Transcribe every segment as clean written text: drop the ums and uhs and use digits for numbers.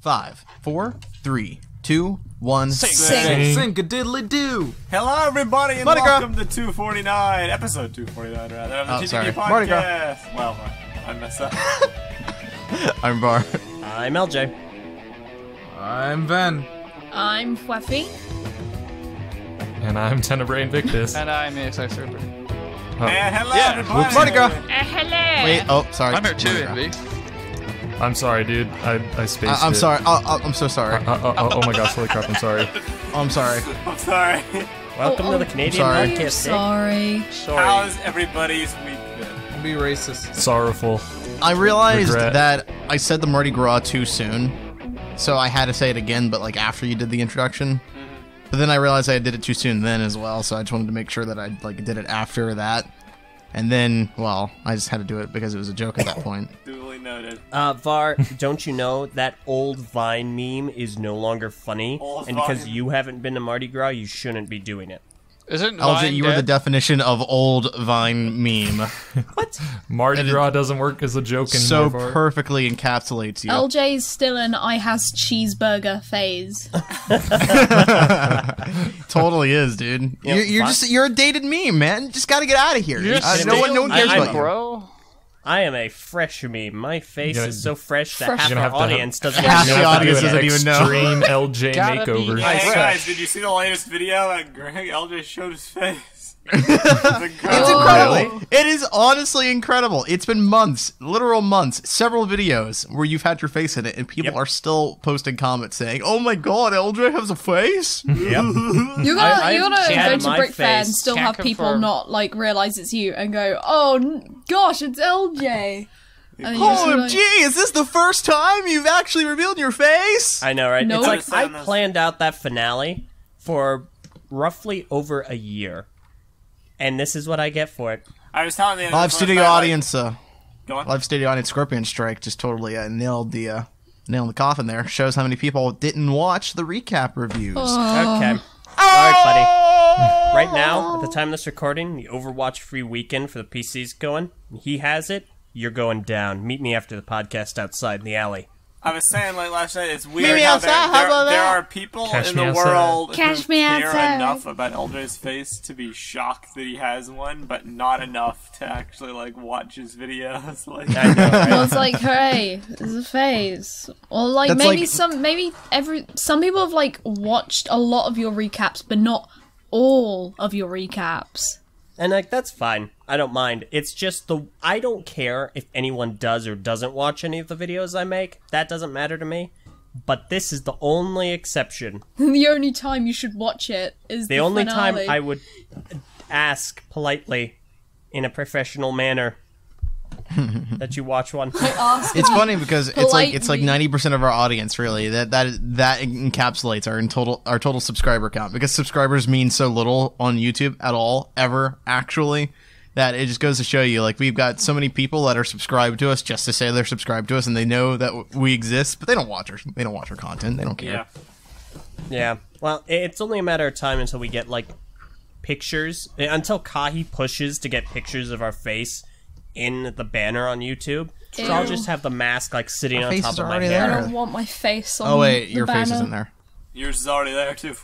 5, 4, 3, 2, 1. Sink a diddly do. Hello, everybody, and Mardi Gras. welcome to 249, episode 249, rather, of the TTV sorry. Podcast. Mardi Gras. Well, I messed up. I'm Bar. I'm LJ. I'm Ven. I'm Fluffy. And I'm Tenebrae Invictus. And I'm EXI Server. And hello, Yeah. everybody. Whoops. Mardi Gras. Hello. Wait, oh, sorry. I'm here too, Mardi Gras. Envy. I'm sorry, dude. I spaced I'm it. sorry. I'm so sorry. Oh my gosh, holy crap, I'm sorry. I'm sorry. I'm sorry. Welcome to the Canadian sorry. Podcast. Sorry. How's everybody's week been? Don't be racist. Sorrowful. I realized Regret. that I said the Mardi Gras too soon, so I had to say it again, but like after you did the introduction. But then I realized I did it too soon then as well, so I just wanted to make sure that I did it after that. And then, well, I just had to do it because it was a joke at that point. Duly noted. Var, don't you know that old Vine meme is no longer funny? Old And because Vine. you haven't been to Mardi Gras, you shouldn't be doing it. Isn't LJ, Vine you were the dead? definition of old Vine meme. What? Mardi Gras doesn't work as a joke So anymore. Var. perfectly encapsulates you. LJ's still in I has cheeseburger phase. Totally is, dude. Yeah, You're a dated meme, man. Just gotta get out of here. You're just No one cares I'm- about you. bro. I am a fresh meme. My face You're is so fresh that Fresh. half You're gonna our have to audience doesn't Half even the know. audience Do an doesn't even know. extreme LJ Gotta makeover. be- Hey Fresh. guys, did you see the latest video that Greg LJ showed his face? It's incredible. It is honestly incredible. It's been months, literal months, several videos where you've had your face in it, and people are still posting comments saying, "Oh my God, LJ has a face." Yep. You're gonna I've go had to my Brick Fair and face. still Can't have people confirm. not like realize it's you and go, "Oh gosh, it's LJ." And you're just OMG, is this the first time you've actually revealed your face? I know, right? Nope. It's like I planned out that finale for roughly over a year. And this is what I get for it. I was telling the Live studio audience, Go on. live studio audience Scorpion Strike just totally nailed the coffin there. Shows how many people didn't watch the recap reviews. Okay. Alright, buddy. Right now, at the time of this recording, the Overwatch free weekend for the PC's going. He has it. You're going down. Meet me after the podcast outside in the alley. I was saying like last night, it's weird me how outside, how about there that? are people Catch in me the outside. world Catch who me care outside. enough about LJ's face to be shocked that he has one, but not enough to actually like watch his videos. Like, I know, right? Well, it's like, hooray, there's a phase. Or like That's maybe like- some people have like watched a lot of your recaps, but not all of your recaps. And like that's fine. I don't mind. It's just I don't care if anyone does or doesn't watch any of the videos I make. That doesn't matter to me. But this is the only exception. The only time you should watch it is The only finale. time I would ask politely in a professional manner that you watch one. It's funny because it's like Politely. 90% of our audience really that encapsulates our total subscriber count, because subscribers mean so little on YouTube at all ever actually, that it just goes to show you, like, we've got so many people that are subscribed to us just to say they're subscribed to us, and they know that we exist, but they don't watch our content. They don't care. yeah. Yeah. Well, it's only a matter of time until we get like pictures. Until Kahi pushes to get pictures of our face in the banner on YouTube. So I'll Ew. just have the mask like sitting Our on face top is of my already hair. I there. don't want my face on Oh wait, the your face banner. isn't there. Yours is already there too.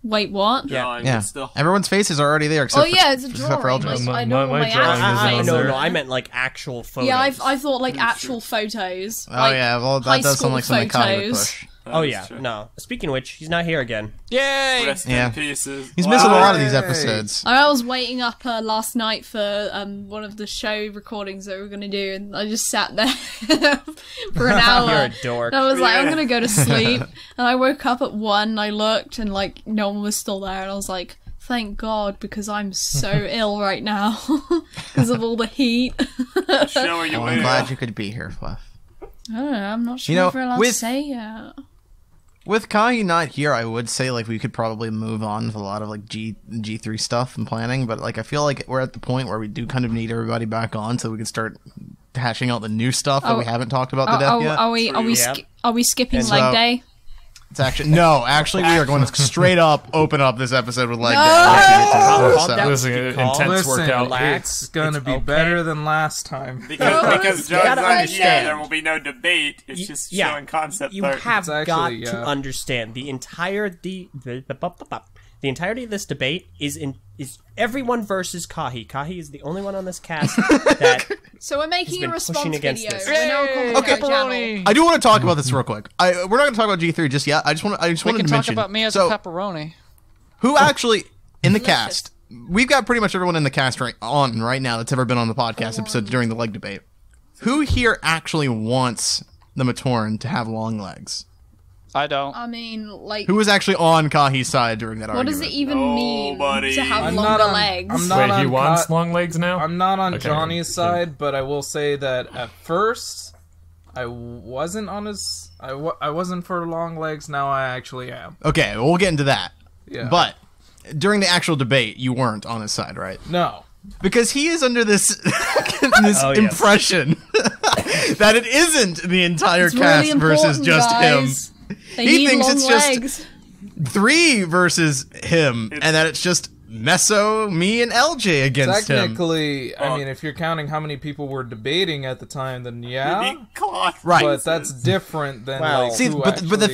Wait, what? Yeah. Drawing, Yeah, but still. everyone's faces are already there except Oh yeah, it's a except for drawing. LJ's. Like, I know My my drawing actual is face. on there. No, I meant like actual photos. Yeah, I thought like actual photos. Oh like, yeah, well high that does sound school like something Kai would photos. push. Oh That is yeah, true. no. Speaking of which, he's not here again. Yay! Rest Yeah. in pieces. He's missing a Wow. lot of these episodes. I was waiting up last night for one of the show recordings that we were gonna do, and I just sat there for an hour. You're a dork. And I was like, I'm Yeah. gonna go to sleep, and I woke up at 1. And I looked, and like no one was still there, and I was like, thank God, because I'm so ill right now because of all the heat. What show are you Well, I'm waiting glad on? you could be here, Fluff. I don't know. I'm not sure You know, if we're allowed to with- say yet. With Kai not here, I would say like we could probably move on with a lot of like G3 stuff and planning, but like I feel like we're at the point where we do kind of need everybody back on so we can start hashing out the new stuff that we haven't talked about to death yet. Are we Yeah. are we skipping And leg so- day? It's actually actually we are going to straight up open up this episode with leg day. Calm down. Listen, intense Listen, workout. relax. it's gonna be better than last time. Because You gotta John's not here, understand. there will be no debate. It's just showing concept You art. have It's actually, got yeah. to understand the entirety of this debate is everyone versus Kahi. Kahi is the only one on this cast that So we're making been a response pushing video. against this. We're now a commentary channel. I do want to talk about this real quick. We're not going to talk about G3 just yet. I just We wanted can to talk mention. about me as so, a pepperoni. who actually in the cast? We've got pretty much everyone in the cast right now that's ever been on the podcast episode during the leg debate. Who here actually wants the Matoran to have long legs? I don't. I mean, like, Who was actually on Kahi's side during that what argument? does it even mean Nobody. to have I'm longer not on- legs? I'm not Wait, on he wants Ka- long legs now? I'm not on Okay. Johnny's side, but I will say that at first I wasn't on his. I wasn't for long legs. Now I actually am. Okay, we'll get into that. Yeah. But during the actual debate, you weren't on his side, right? No. Because he is under this Oh, yes. impression that it isn't the entire It's cast really versus important, just guys. They He need thinks long it's just- legs. him. 3 versus him, and that it's just Meso, me, and LJ against him. Technically, I mean, if you're counting how many people were debating at the time, then yeah. Right. But that's different than Well, like See, who but the actually-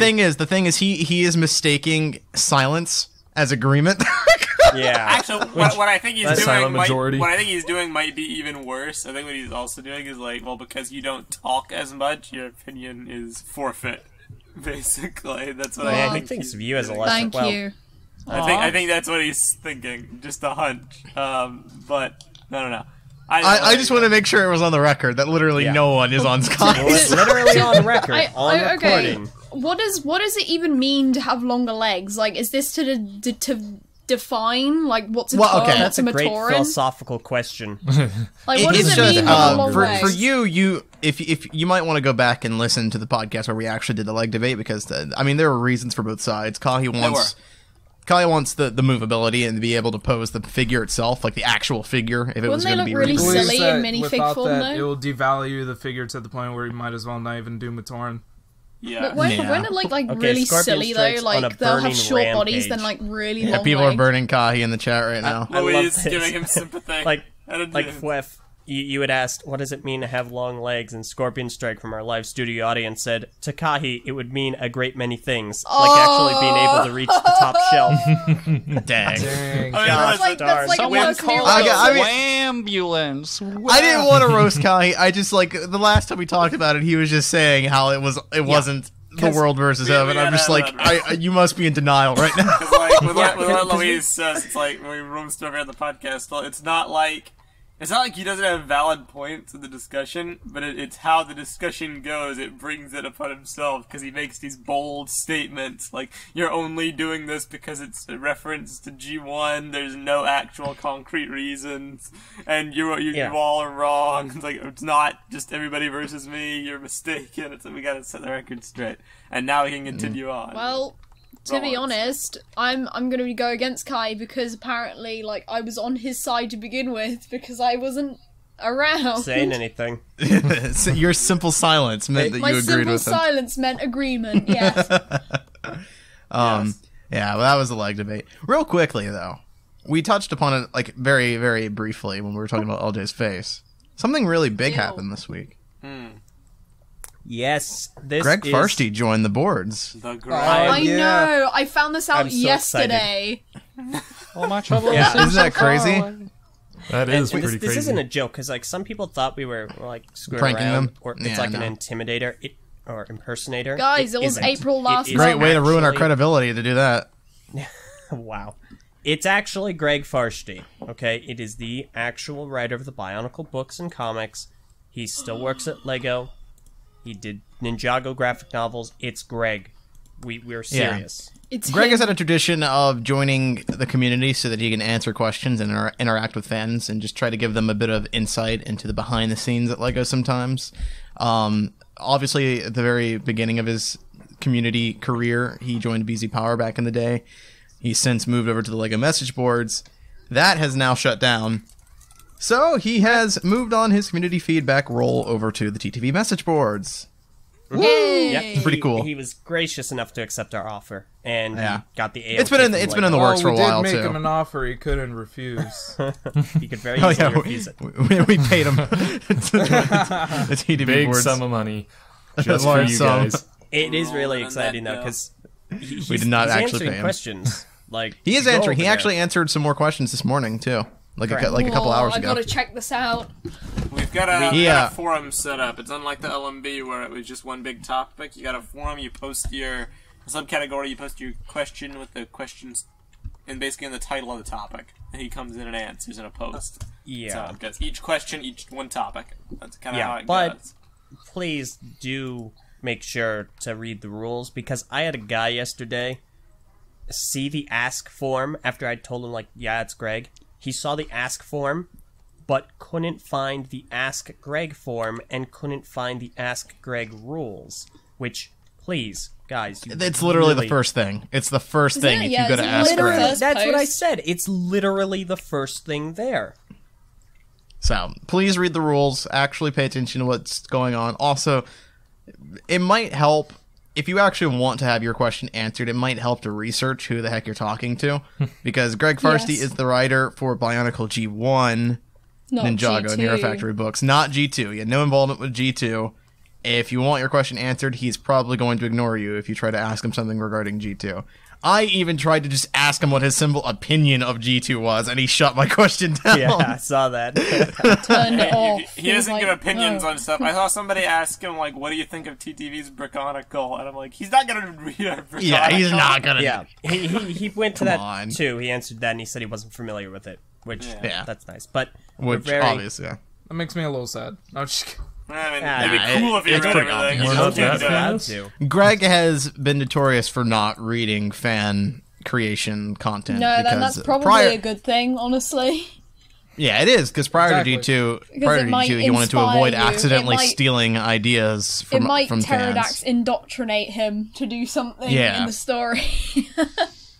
thing is, he is mistaking silence as agreement. yeah. Actually, what I think he's That's silent doing, majority. what I think he's doing might be even worse. I think what he's also doing is like, well, because you don't talk as much, your opinion is forfeit. Basically, that's what Yeah, I he think. thinks he's of you as a doing. lesser. Thank well, you. I think that's what he's thinking. Just a hunch. But no. I just want to make sure it was on the record that literally Yeah. no one is on Well, Sky. it's literally on record, on okay. recording. What does it even mean to have longer legs? Like, is this to define like what's a Well, Tauren, okay. what's That's a a great Matoran? philosophical question. Like, what It's does it just, mean to have long for legs? you, if you might want to go back and listen to the podcast where we actually did the leg debate, because there were reasons for both sides. Kahi wants the movability and to be able to pose the figure itself, like the actual figure, if it was Wouldn't they going to look be really reproduced. silly Believes in that minifig without form, that, though? it will devalue the figure to the point where you might as well not even do Matoran. Yeah. But when Yeah. it like Okay, really Scorpion silly though, Strike's on a like they'll have burning short bodies rampage. then like really Yeah, long people legs. are burning Kahi in the chat right now. I love Louise this. giving him sympathy. Like Like Flef, you had asked, what does it mean to have long legs? And Scorpion Strike from our live studio audience said, to Kahi, it would mean a great many things, like actually being able to reach the top shelf. Dang. Dang. That's like Darn. a Someone worse call I near- got- I the mean- ambulance. I didn't want to roast Kahi. I just the last time we talked about it, he was just saying how it wasn't the world versus him, and I'm just like, you must be in denial right now. Because like with Yeah, what 'cause Louise says, it's like when we roast over on the podcast. Well, it's not like he doesn't have valid points in the discussion, but it's how the discussion goes. It brings it upon himself because he makes these bold statements like you're only doing this because it's a reference to G1. There's no actual concrete reasons, and you all are wrong. It's like it's not just everybody versus me. You're mistaken. It's like we gotta set the record straight, and now we can continue on. Well, to be honest, I'm gonna go against Kai because apparently like I was on his side to begin with because I wasn't around. Saying anything. So your simple silence meant that My you agreed simple with him. silence meant agreement. Yes. Yeah, well, that was the leg debate. Real quickly though, we touched upon it like very, very briefly when we were talking about LJ's face. Something really big Ew. happened this week. Yes, this Greg is... Farshtey joined the boards. The great. I yeah. know. I found this out I'm so yesterday. All my trouble. Yeah. Isn't that crazy? That And is this, pretty this crazy. isn't a joke, because like some people thought we were like screwing Pranking around, them? or it's Yeah, like no. an intimidator or impersonator. Guys, it was isn't. April last It is Great way to ruin our actually- credibility to do that. Wow. It's actually Greg Farshtey, okay? It is the actual writer of the Bionicle books and comics. He still works at LEGO. He did Ninjago graphic novels. It's Greg. We're serious. It's Greg him. has had a tradition of joining the community so that he can answer questions and interact with fans and just try to give them a bit of insight into the behind the scenes at LEGO sometimes. Obviously, at the very beginning of his community career, he joined BZ Power back in the day. He's since moved over to the LEGO message boards. That has now shut down. So he has moved on his community feedback role over to the TTV message boards. Yay! Yep. Pretty cool. He was gracious enough to accept our offer, and Yeah. he got the AOK. It's been in the works for a while we did make too. him an offer he couldn't refuse. He could very Oh easily yeah, refuse it. we paid him. The TTV Big boards. sum of money just for Large you sum. guys. It is really Rolling exciting that though, dough. because We did not he's actually answering pay him. questions. Like He is go answering. He over actually answered some more questions this morning too, like a Correct. couple hours I ago. gotta check this out. We've got a Yeah. forum set up. It's unlike the LMB where it was just one big topic. You got a forum. You post your subcategory. You post your question with the questions, and basically in the title of the topic. And he comes in and answers in a post. there. Yeah, So it goes each question, each one topic. That's kind of Yeah, how it but- goes. please do make sure to read the rules, because I had a guy yesterday see the ask form after I told him, like, yeah, it's Greg. He saw the ask form, but couldn't find the ask Greg form and couldn't find the ask Greg rules. Which, please, guys, you It's literally really- the first thing. It's the first Isn't thing it? if Yeah, you go to it's ask literally Greg. first That's what I post. said. It's literally the first thing there. So please read the rules. Actually pay attention to what's going on. Also, it might help if you actually want to have your question answered. It might help to research who the heck you're talking to, because Greg Farshtey Yes. is the writer for BIONICLE G1, Not Ninjago, and G2. Hero Factory books, not G2. He had no involvement with G2. If you want your question answered, he's probably going to ignore you if you try to ask him something regarding G2. I even tried to just ask him what his simple opinion of G2 was, and he shut my question down. Yeah, I saw that. Turned it off. He doesn't was give like, opinions no. on stuff. I saw somebody ask him, like, what do you think of TTV's Brickonicle? And I'm like, he's not going to read our Brickonicle. Yeah, he's not gonna. Yeah, he went to that on. too. He answered that, and he said he wasn't familiar with it, which Yeah. that's nice. But we're Which, very obviously, yeah. That makes me a little sad. No, just kidding. I mean, Yeah, it'd be cool if he it's read pretty everything. obvious. We're not that allowed famous. to. Greg has been notorious for not reading fan creation content. No, then because that's probably prior, a good thing, honestly. Yeah, it is, because prior Exactly. to G2, Because prior it to might G2, he wanted to inspire avoid you. accidentally It might- stealing ideas It from might fans. Pterodax indoctrinate him to do something Yeah. in the story.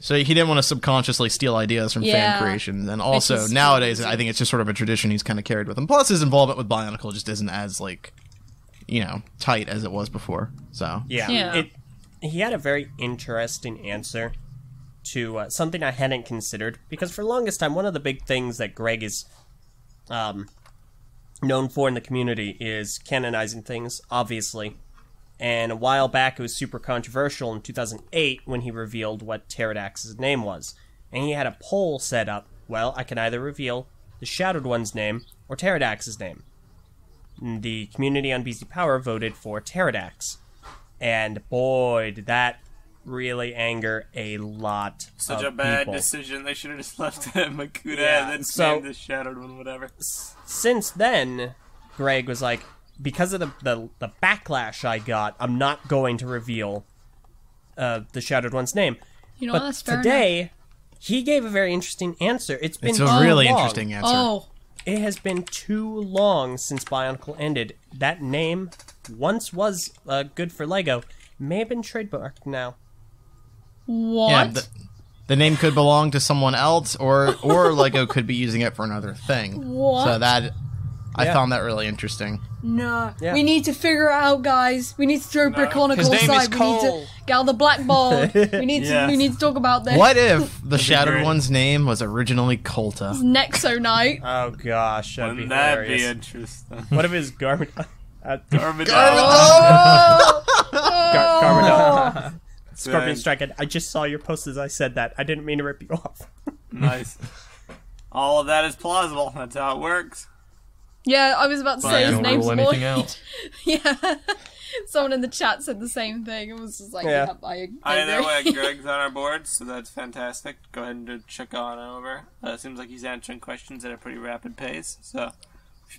So he didn't want to subconsciously steal ideas from Yeah. fan creation. And also, is nowadays, crazy. I think it's just sort of a tradition he's kind of carried with him. Plus, his involvement with BIONICLE just isn't as, like, tight as it was before. So, Yeah, Yeah. He had a very interesting answer to something I hadn't considered, because for the longest time, one of the big things that Greg is known for in the community is canonizing things, obviously. And a while back, it was super controversial in 2008 when he revealed what Pterodax's name was. And he had a poll set up. Well, I can either reveal the Shadowed One's name or Pterodax's name. And the community on BZ Power voted for Pterodax. And boy, did that really anger a lot Such of a bad people. decision. They should have just left it at Makuta Yeah, and then so- named the Shadowed One, whatever. Since then, Greg was like, because of the backlash I got, I'm not going to reveal the Shadowed One's name. You know what? But That's fair today, he gave a very interesting answer. It's been it's a too really long. interesting answer. Oh, It has been too long since BIONICLE ended. That name once was good for LEGO. May have been trademarked now. what? Yeah, the name could belong to someone else, or LEGO could be using it for another thing. What? So that I Yeah. found that really interesting. No. Yeah. We need to figure it out, guys. We need to throw Brickonicle His name is aside. We need Cole. to get out the blackboard. We need Yes. to to talk about this. What if the Shadowed great. One's name was originally Colta? Nexo Knight. Oh gosh, that'd Wouldn't be that hilarious. be interesting? What if his garment? Garmadon. Garmadon. Scorpion Good. Strike. I just saw your post as I said that. I didn't mean to rip you off. Nice. All of that is plausible. That's how it works. Yeah, I was about to say his Don't name's rule anything Lloyd. out. Yeah. Someone in the chat said the same thing. It was just like, Yeah. yeah, I Either agree. way, Greg's on our board, so that's fantastic. Go ahead and check on over. Seems like he's answering questions at a pretty rapid pace. So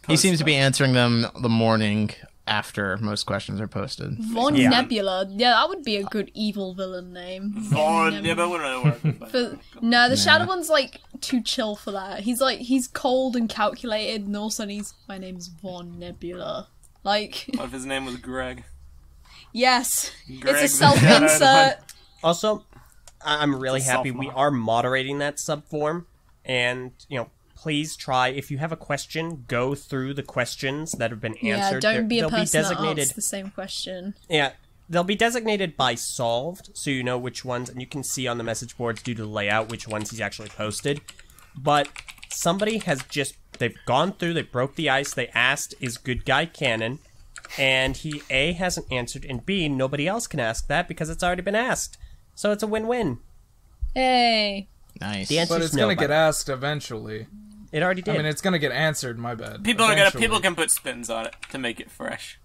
He seems to be answering them the morning after most questions are posted. Von Yeah. Nebula. Yeah, that would be a good evil villain name. Vaughn. Yeah, but wouldn't really work. But For, no, the Shadow One's like too chill for that. He's cold and calculated, and all of a sudden my name's Von Nebula. Like, what if his name was Greg? yes, Greg it's a the Shadowed self-insert. Also, I'm really It's a happy we self-mod. are moderating that subform, and please try, if you have a question, go through the questions that have been Yeah, answered. don't be a They'll person that designated. asks the same question. Yeah, they'll be designated by solved, so you know which ones, and you can see on the message boards due to the layout which ones he's actually posted. But somebody has they've gone through, they broke the ice, they asked, is good guy canon? And he, A, hasn't answered, and B, nobody else can ask that because it's already been asked. So it's a win-win. Hey. Nice. The answer But is it's no, gonna get asked eventually. It already did. I mean, it's gonna get answered. My bad. People Eventually. can put spins on it to make it fresh.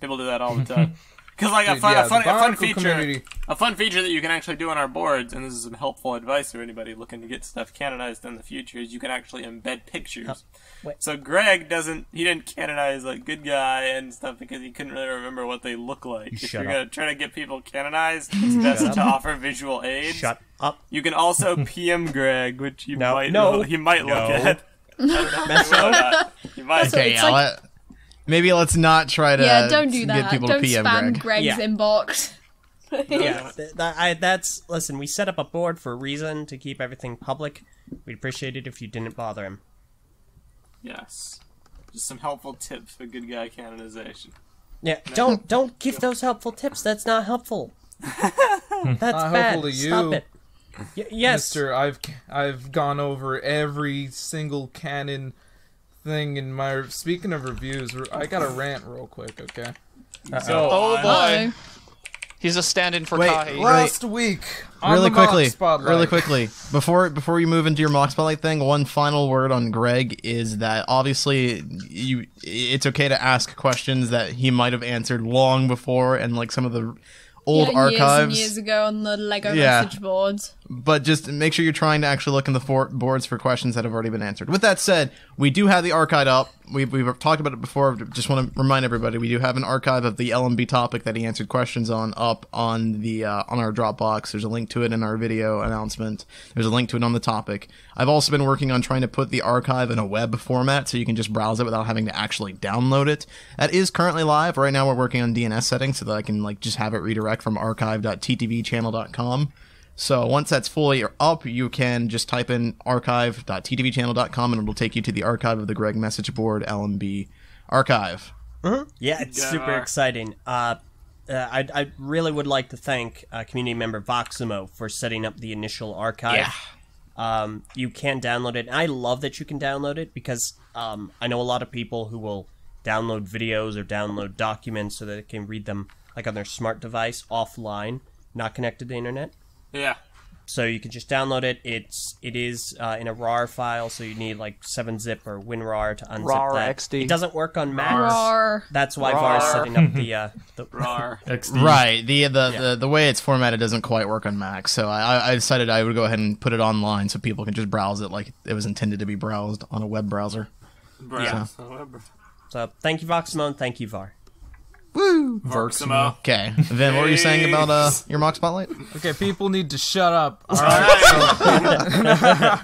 People do that all the time. Because like Dude, yeah, a fun the feature, community- a fun feature that you can actually do on our boards, and this is some helpful advice for anybody looking to get stuff canonized in the future, is you can actually embed pictures. wait. So Greg didn't canonize like good guy and stuff because he couldn't really remember what they look like. If Shut you're up. gonna try to get people canonized, it's best to offer visual aids. Shut up. You can also PM Greg, which you No, might no, he might no. look at. I don't know if Mess he will or up. not. He might. Okay, It's yeah, like- maybe let's not try to Yeah, don't do get that. people Don't to PM spam Greg. Greg's Yeah. inbox. Yeah, listen, we set up a board for a reason, to keep everything public. We'd appreciate it if you didn't bother him. Yes. Just some helpful tips for good guy canonization. Yeah, don't give those helpful tips. That's not helpful. That's Not bad. helpful to you. Stop it. Yes. Mister, I've gone over every single canon thing in my. Speaking of reviews, I got to rant real quick, okay? So Oh boy. Uh-oh. He's a stand-in for Wait, Kahi. last week, on Really the Mock quickly, Spotlight, before you move into your mock spotlight thing, one final word on Greg is that obviously it's okay to ask questions that he might have answered long before, and like some of the old archives. Years ago on the Lego Yeah. message boards. But just make sure you're trying to actually look in the boards for questions that have already been answered. With that said, we do have the archive up. We've talked about it before. Just want to remind everybody, we do have an archive of the LMB topic that he answered questions on up on the on our Dropbox. There's a link to it in our video announcement. There's a link to it on the topic. I've also been working on trying to put the archive in a web format so you can just browse it without having to actually download it. That is currently live. Right now we're working on DNS settings so that I can like just have it redirect from archive.ttvchannel.com. So once that's fully up, you can just type in archive.ttvchannel.com and it'll take you to the archive of the Greg message board LMB archive. Yeah, it's super exciting. I really would like to thank community member Voximo for setting up the initial archive. Yeah. You can download it. And I love that you can download it because I know a lot of people who will download videos or download documents so that they can read them like on their smart device offline, not connected to the internet. Yeah. So you can just download it. It is in a RAR file, so you need like 7-zip or WinRAR to unzip RAR that. XD. It doesn't work on Macs. Rawr. That's why RAR. VAR is setting up the Rar. XD. Right. The way it's formatted doesn't quite work on Mac, so I decided I would go ahead and put it online so people can just browse it like it was intended to be browsed on a web browser. Yeah. So thank you, Voximo, and thank you, VAR. Woo! Voximo. Okay. Then what were you saying about your mock spotlight? okay, people need to shut up. All right.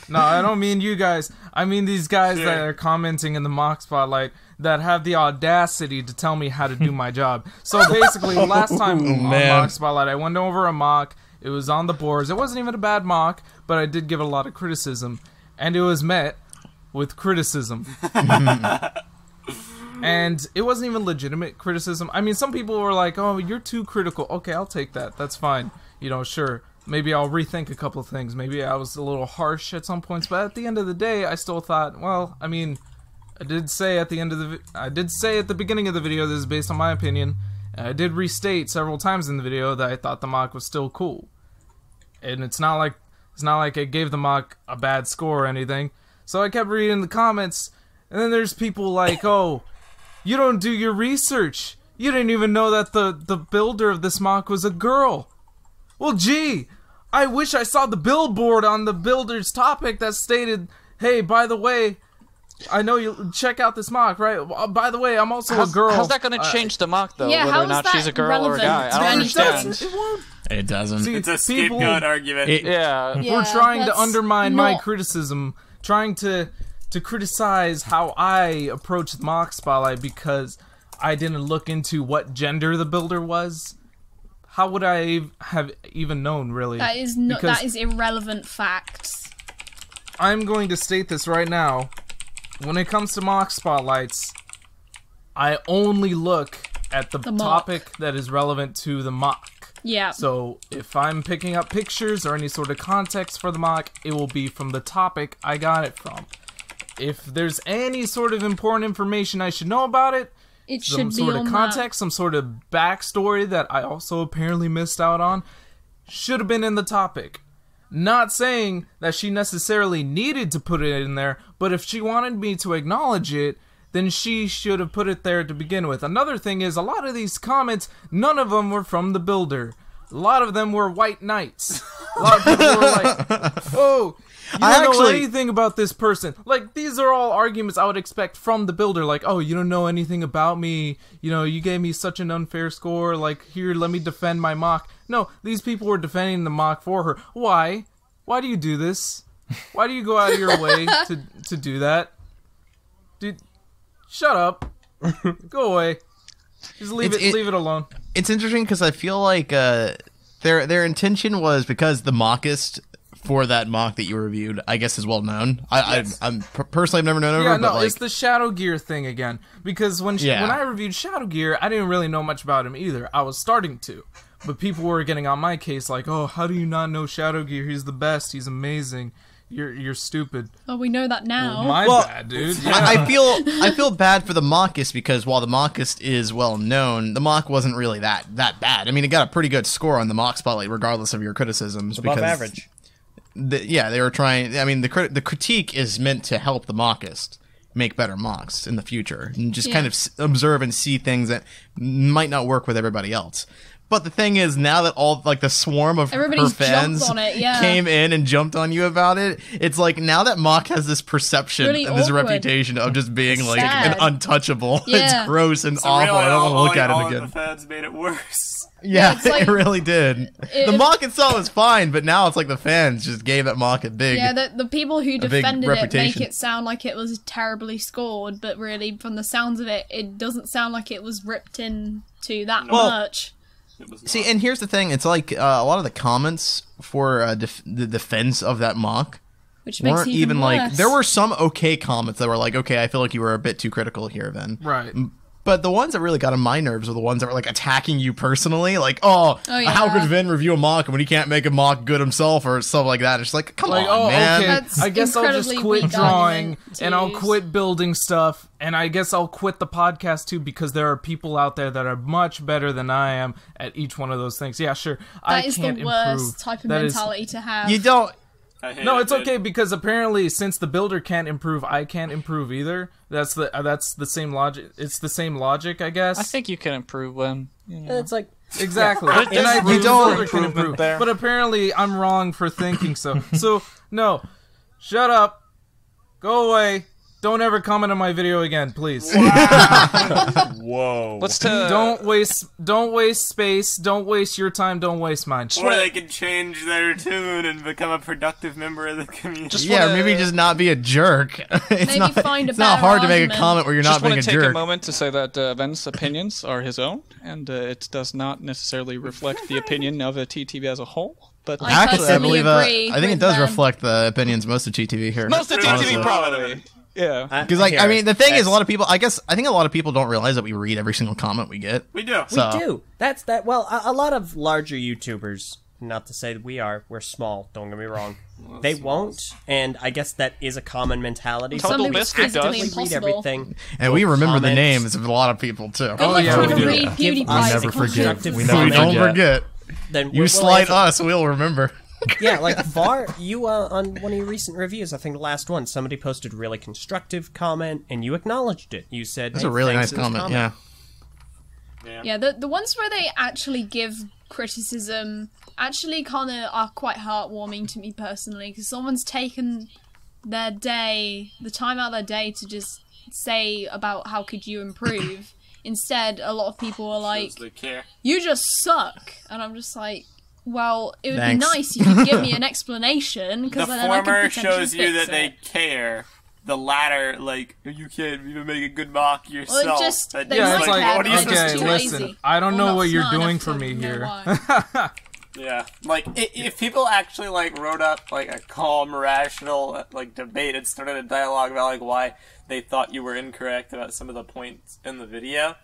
No, I don't mean you guys. I mean these guys that are commenting in the mock spotlight that have the audacity to tell me how to do my job. So basically, last time on mock spotlight, I went over a mock. It was on the boards. It wasn't even a bad mock, but I did give it a lot of criticism, and it was met with criticism. And it wasn't even legitimate criticism. I mean, some people were like, oh, you're too critical. Okay, I'll take that. That's fine. You know, sure. Maybe I'll rethink a couple of things. Maybe I was a little harsh at some points. But at the end of the day, I still thought, well, I mean, I did say at the beginning of the video, this is based on my opinion. And I did restate several times in the video that I thought the mock was still cool. And it's not like I gave the mock a bad score or anything. So I kept reading the comments. And then there's people like, oh, you don't do your research. You didn't even know that the builder of this mock was a girl. Well, gee, I wish I saw the billboard on the builder's topic that stated, hey, by the way, I know you check out this mock, right? By the way, I'm also a girl. How's that going to change the mock, though? yeah, whether how or is not that she's a girl or a guy? relevant I to don't anything? understand. It won't. It doesn't. See, It's a people- scapegoat argument. Yeah. Yeah, trying to that's undermine my not- criticism, trying to criticize how I approach the mock spotlight because I didn't look into what gender the builder was. How would I have even known, really? That is not. Because- That is irrelevant facts. I'm going to state this right now. When it comes to mock spotlights, I only look at the mock. topic that is relevant to the mock. Yeah. So if I'm picking up pictures or any sort of context for the mock, it will be from the topic I got it from. If there's any sort of important information I should know about it, it some should be sort of on context, some sort of backstory that I also apparently missed out on, should have been in the topic. Not saying that she necessarily needed to put it in there, but if she wanted me to acknowledge it, then she should have put it there to begin with. Another thing is, a lot of these comments, none of them were from the builder. A lot of them were white knights. A lot of people were like, oh, you don't know anything about this person. Like, these are all arguments I would expect from the builder. Like, oh, you don't know anything about me. You know, you gave me such an unfair score. Like, here, let me defend my mock. No, these people were defending the mock for her. Why? Why do you do this? Why do you go out of your way to do that? Dude, shut up. Go away. Just leave it alone. It's interesting because I feel like their intention was, because the mockist for that mock that you reviewed, I guess, is well known. I'm personally, I've never known of her. No, but like, it's the Shadow Gear thing again. Because when I reviewed Shadow Gear, I didn't really know much about him either. I was starting to. But people were getting on my case like, oh, how do you not know Shadow Gear? He's the best. He's amazing. You're stupid. Oh, we know that now. Well, bad, dude. Yeah. I feel bad for the mockist, because while the mockist is well known, the mock wasn't really that bad. I mean, it got a pretty good score on the mock spotlight, regardless of your criticisms. Above average. They were trying. I mean, the critique is meant to help the mockist make better mocks in the future, and just kind of observe and see things that might not work with everybody else. But the thing is, now that all like the swarm of her fans came in and jumped on you about it, it's like now that mock has this perception really and this awkward. reputation of just being like sad. an untouchable. Yeah. It's gross and So awful. really, I don't want to look at all it again. The fans made it worse. Yeah, it's like- it really did. The mock itself was fine, but now it's like the fans just gave that mock a big. Yeah, the people who big defended it make reputation. it sound like it was terribly scored, but really, from the sounds of it, it doesn't sound like it was ripped into that much. See, and here's the thing: it's like a lot of the comments for the defense of that mock Which makes weren't it even worse. like. There were some okay comments that were like, "Okay, I feel like you were a bit too critical here." Then, Right. But the ones that really got on my nerves were the ones that were like attacking you personally, like, "Oh, yeah. how could Vin review a mock when he can't make a mock good himself?" or stuff like that. It's like, come Like, on, man. okay, That's I guess I'll just incredibly quit weak drawing, argument to and I'll use. quit building stuff, and I guess I'll quit the podcast too, because there are people out there that are much better than I am at each one of those things. Yeah, sure, I That is can't the worst improve. type of That is- mentality to have. You don't. No, it's okay, because apparently, since the builder can't improve, I can't improve either. That's the same logic. It's the same logic, I guess. I think you can improve when. You know. It's like Exactly. There's And I room do for know can improvement improve. there. But apparently I'm wrong for thinking so. So, no. Shut up. Go away. Don't ever comment on my video again, please. whoa. Let's Don't waste space. Don't waste your time. Don't waste mine. Or they can change their tune and become a productive member of the community. Just Yeah, wanna- maybe just not be a jerk. It's Maybe not. find a It's not better hard to make a argument. comment where you're not Just being want a to take a jerk. moment to say that Ven's opinions are his own, and it does not necessarily reflect the opinion of a TTV as a whole. But I Actually, I personally believe agree I think it with does them. reflect the opinions of most of TTV here. most of honestly. TTV probably. Yeah. Because, like, I mean, the thing is, a lot of people. I think a lot of people don't realize that we read every single comment we get. We do. So- We do. That's that. Well, a lot of larger YouTubers. Not to say that we're small. Don't get me wrong. They won't, and I guess that is a common mentality. Total Something Biscuit that's physically does. Read impossible. everything. And we remember the comments. names of a lot of people too. Good luck yeah, trying we to do. read Give PewDiePie's us never forget. constructive We never We comment. don't forget. Then You we'll slight answer- us, we'll remember. Yeah, like you on one of your recent reviews, I think the last one, somebody posted a really constructive comment, and you acknowledged it. You said, That's hey, a really thanks nice for this comment. Yeah. Yeah, the ones where they actually give criticism actually kind of are quite heartwarming to me personally, because someone's taken their day, the time out of their day to just say about how could you improve. Instead, a lot of people are like, Shows they care. you just suck. And I'm just like, well, it would Thanks. be nice if you could give me an explanation, The because then I former could potentially shows you fix that they it. care. The latter, like, you can't even make a good mock yourself. Well, it just, That they Yeah, just it's might like, have, what are you they're supposed just to too do? listen, lazy. I don't Or know not what you're smart doing enough for to me know here. why. Yeah, like if people actually like wrote up like a calm, rational like debate and started a dialogue about like why they thought you were incorrect about some of the points in the video,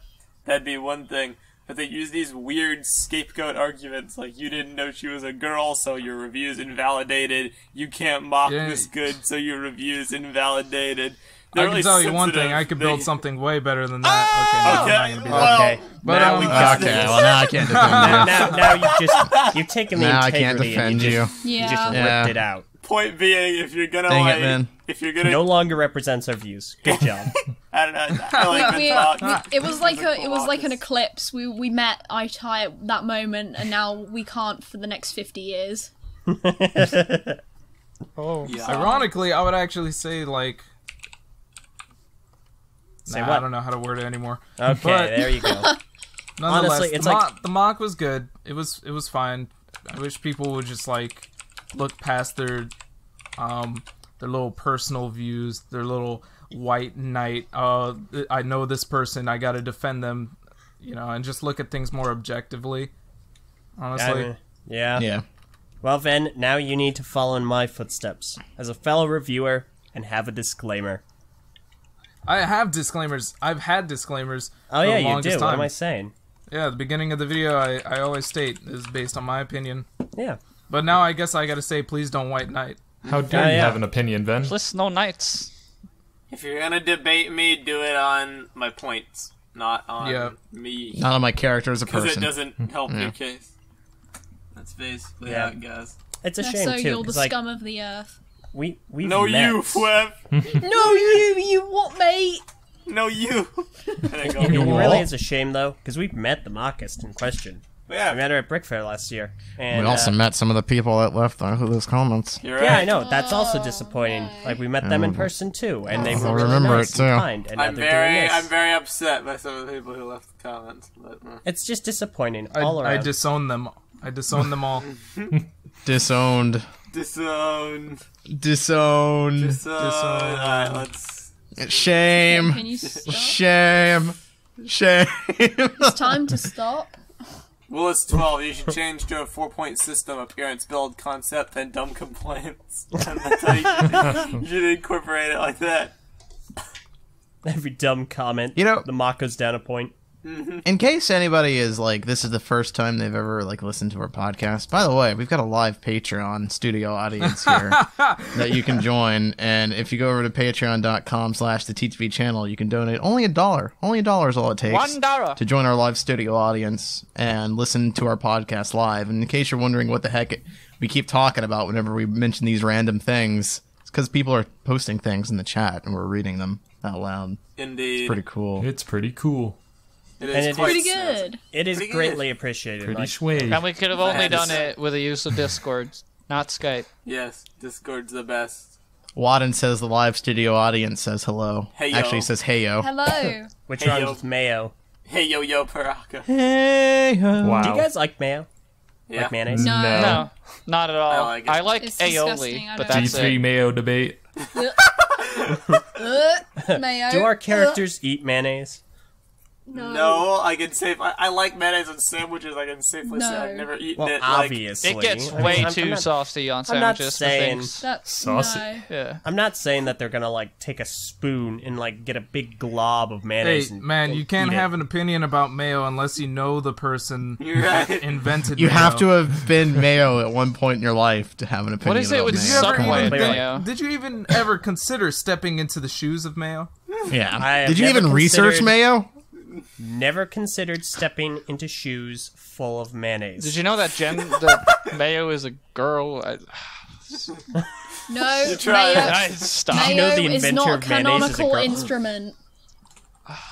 that'd be one thing. But they use these weird scapegoat arguments like you didn't know she was a girl, so your review's invalidated. You can't mock this good, so your review's invalidated. I can tell you one thing. I could build something way better than that. Okay, no, I'm not gonna be that. Okay, But now we got Okay, well now I can't defend you. now you've taken the Now I integrity can't and defend you just Yeah. ripped it out. Point being, if you're gonna Dang it, like, man. if you're gonna, No longer represents our views. Good job. I don't know. I like the talk. It was like an eclipse. We met eye to eye at that moment, and now we can't for the next 50 years. Oh. Yeah. Ironically, I would actually say like. Say Nah, what? I don't know how to word it anymore. Okay, But- there you go. Nonetheless, Honestly, it's the mock was good. It was fine. I wish people would just like look past their little personal views, their little white knight. I know this person. I got to defend them, and just look at things more objectively. Honestly, Yeah. Yeah. Well, then, now you need to follow in my footsteps as a fellow reviewer and have a disclaimer. I have disclaimers. I've had disclaimers. Oh, for yeah, the you longest do. What am time. I saying? Yeah, at the beginning of the video, I always state this is based on my opinion. Yeah. But now I guess I got to say, please don't white knight. How dare you yeah. have an opinion, Ben? Listen, no knights. If you're gonna debate me, do it on my points, not on Yeah. me. Not on my character as a Because it person. doesn't help Yeah. your case. That's basically Yeah. how it goes. It's a So shame, too, you're the because, like, scum of the earth. we've No, met. you, Flev. No, you what, mate? No, you. There you go. It You really what? is a shame, though, because we've met the mockist in question. We Yeah, met her at Brick Fair last year. And, We also met some of the people that left those comments. you're right. Yeah, I know. That's also disappointing. Like, we met them in person, too, and they were I really remember nice it, and too. kind, and now they're doing this. I'm very upset by some of the people who left the comments. But, It's just disappointing I all around. disown them. I disown them all. Disowned. disowned. Disowned. Alright, let's. Shame. Can you stop? Shame. Shame. It's time to stop. Rule is 12. You should change to a 4-point system: appearance, build, concept, and dumb complaints. And that's how you should incorporate it like that. Every dumb comment, You know- the mock goes down a point. In case anybody is like, this is the first time they've ever like listened to our podcast. By the way, we've got a live Patreon studio audience here that you can join. And if you go over to patreon.com/the TTV channel, you can donate only $1. Only $1 is all it takes $1. to join our live studio audience and listen to our podcast live. And in case you're wondering what the heck we keep talking about whenever we mention these random things, it's because people are posting things in the chat and we're reading them out loud. Indeed. Pretty cool. It's pretty cool. It And it quite Pretty snazzy. good. It is Pretty good. greatly appreciated. Pretty Like, sway. And we could have only Yes. done it with the use of Discord, not Skype. Yes, Discord's the best. Wadden says the live studio audience says hello. Hey, yo. Actually, he says hey yo. Hello. which Hey, rhymes yo. with mayo. Hey, yo, Paraka. Hey yo. Wow. Do you guys like mayo? Yeah. Like mayonnaise? No. No, not at all. I like it. I like It's aioli, disgusting, I but don't- that's G3 it. Mayo debate. Mayo. Do our characters eat mayonnaise? No, I can safely. I like mayonnaise on sandwiches. I can safely say No. I've never eaten Well, it. Like, obviously. It gets I mean, way I'm too not- saucy on I'm not sandwiches for saying- things. That's Saucy. no. Yeah. I'm not saying that they're gonna like take a spoon and like get a big glob of Hey, mayonnaise. and man, you can't eat it. have an opinion about mayo unless you know the person You're right. invented You mayo. have to have been mayo at one point in your life to have an opinion. What is it about with mayo. Did you ever Subway even think- mayo? Did you even ever consider stepping into the shoes of mayo? Yeah. I have Did you never even research considered- mayo? Never considered stepping into shoes full of mayonnaise. Did you know that that Mayo is a girl? No, try it. mayo, I stop. you know mayo the is inventor not a of mayonnaise is a canonical girl? instrument.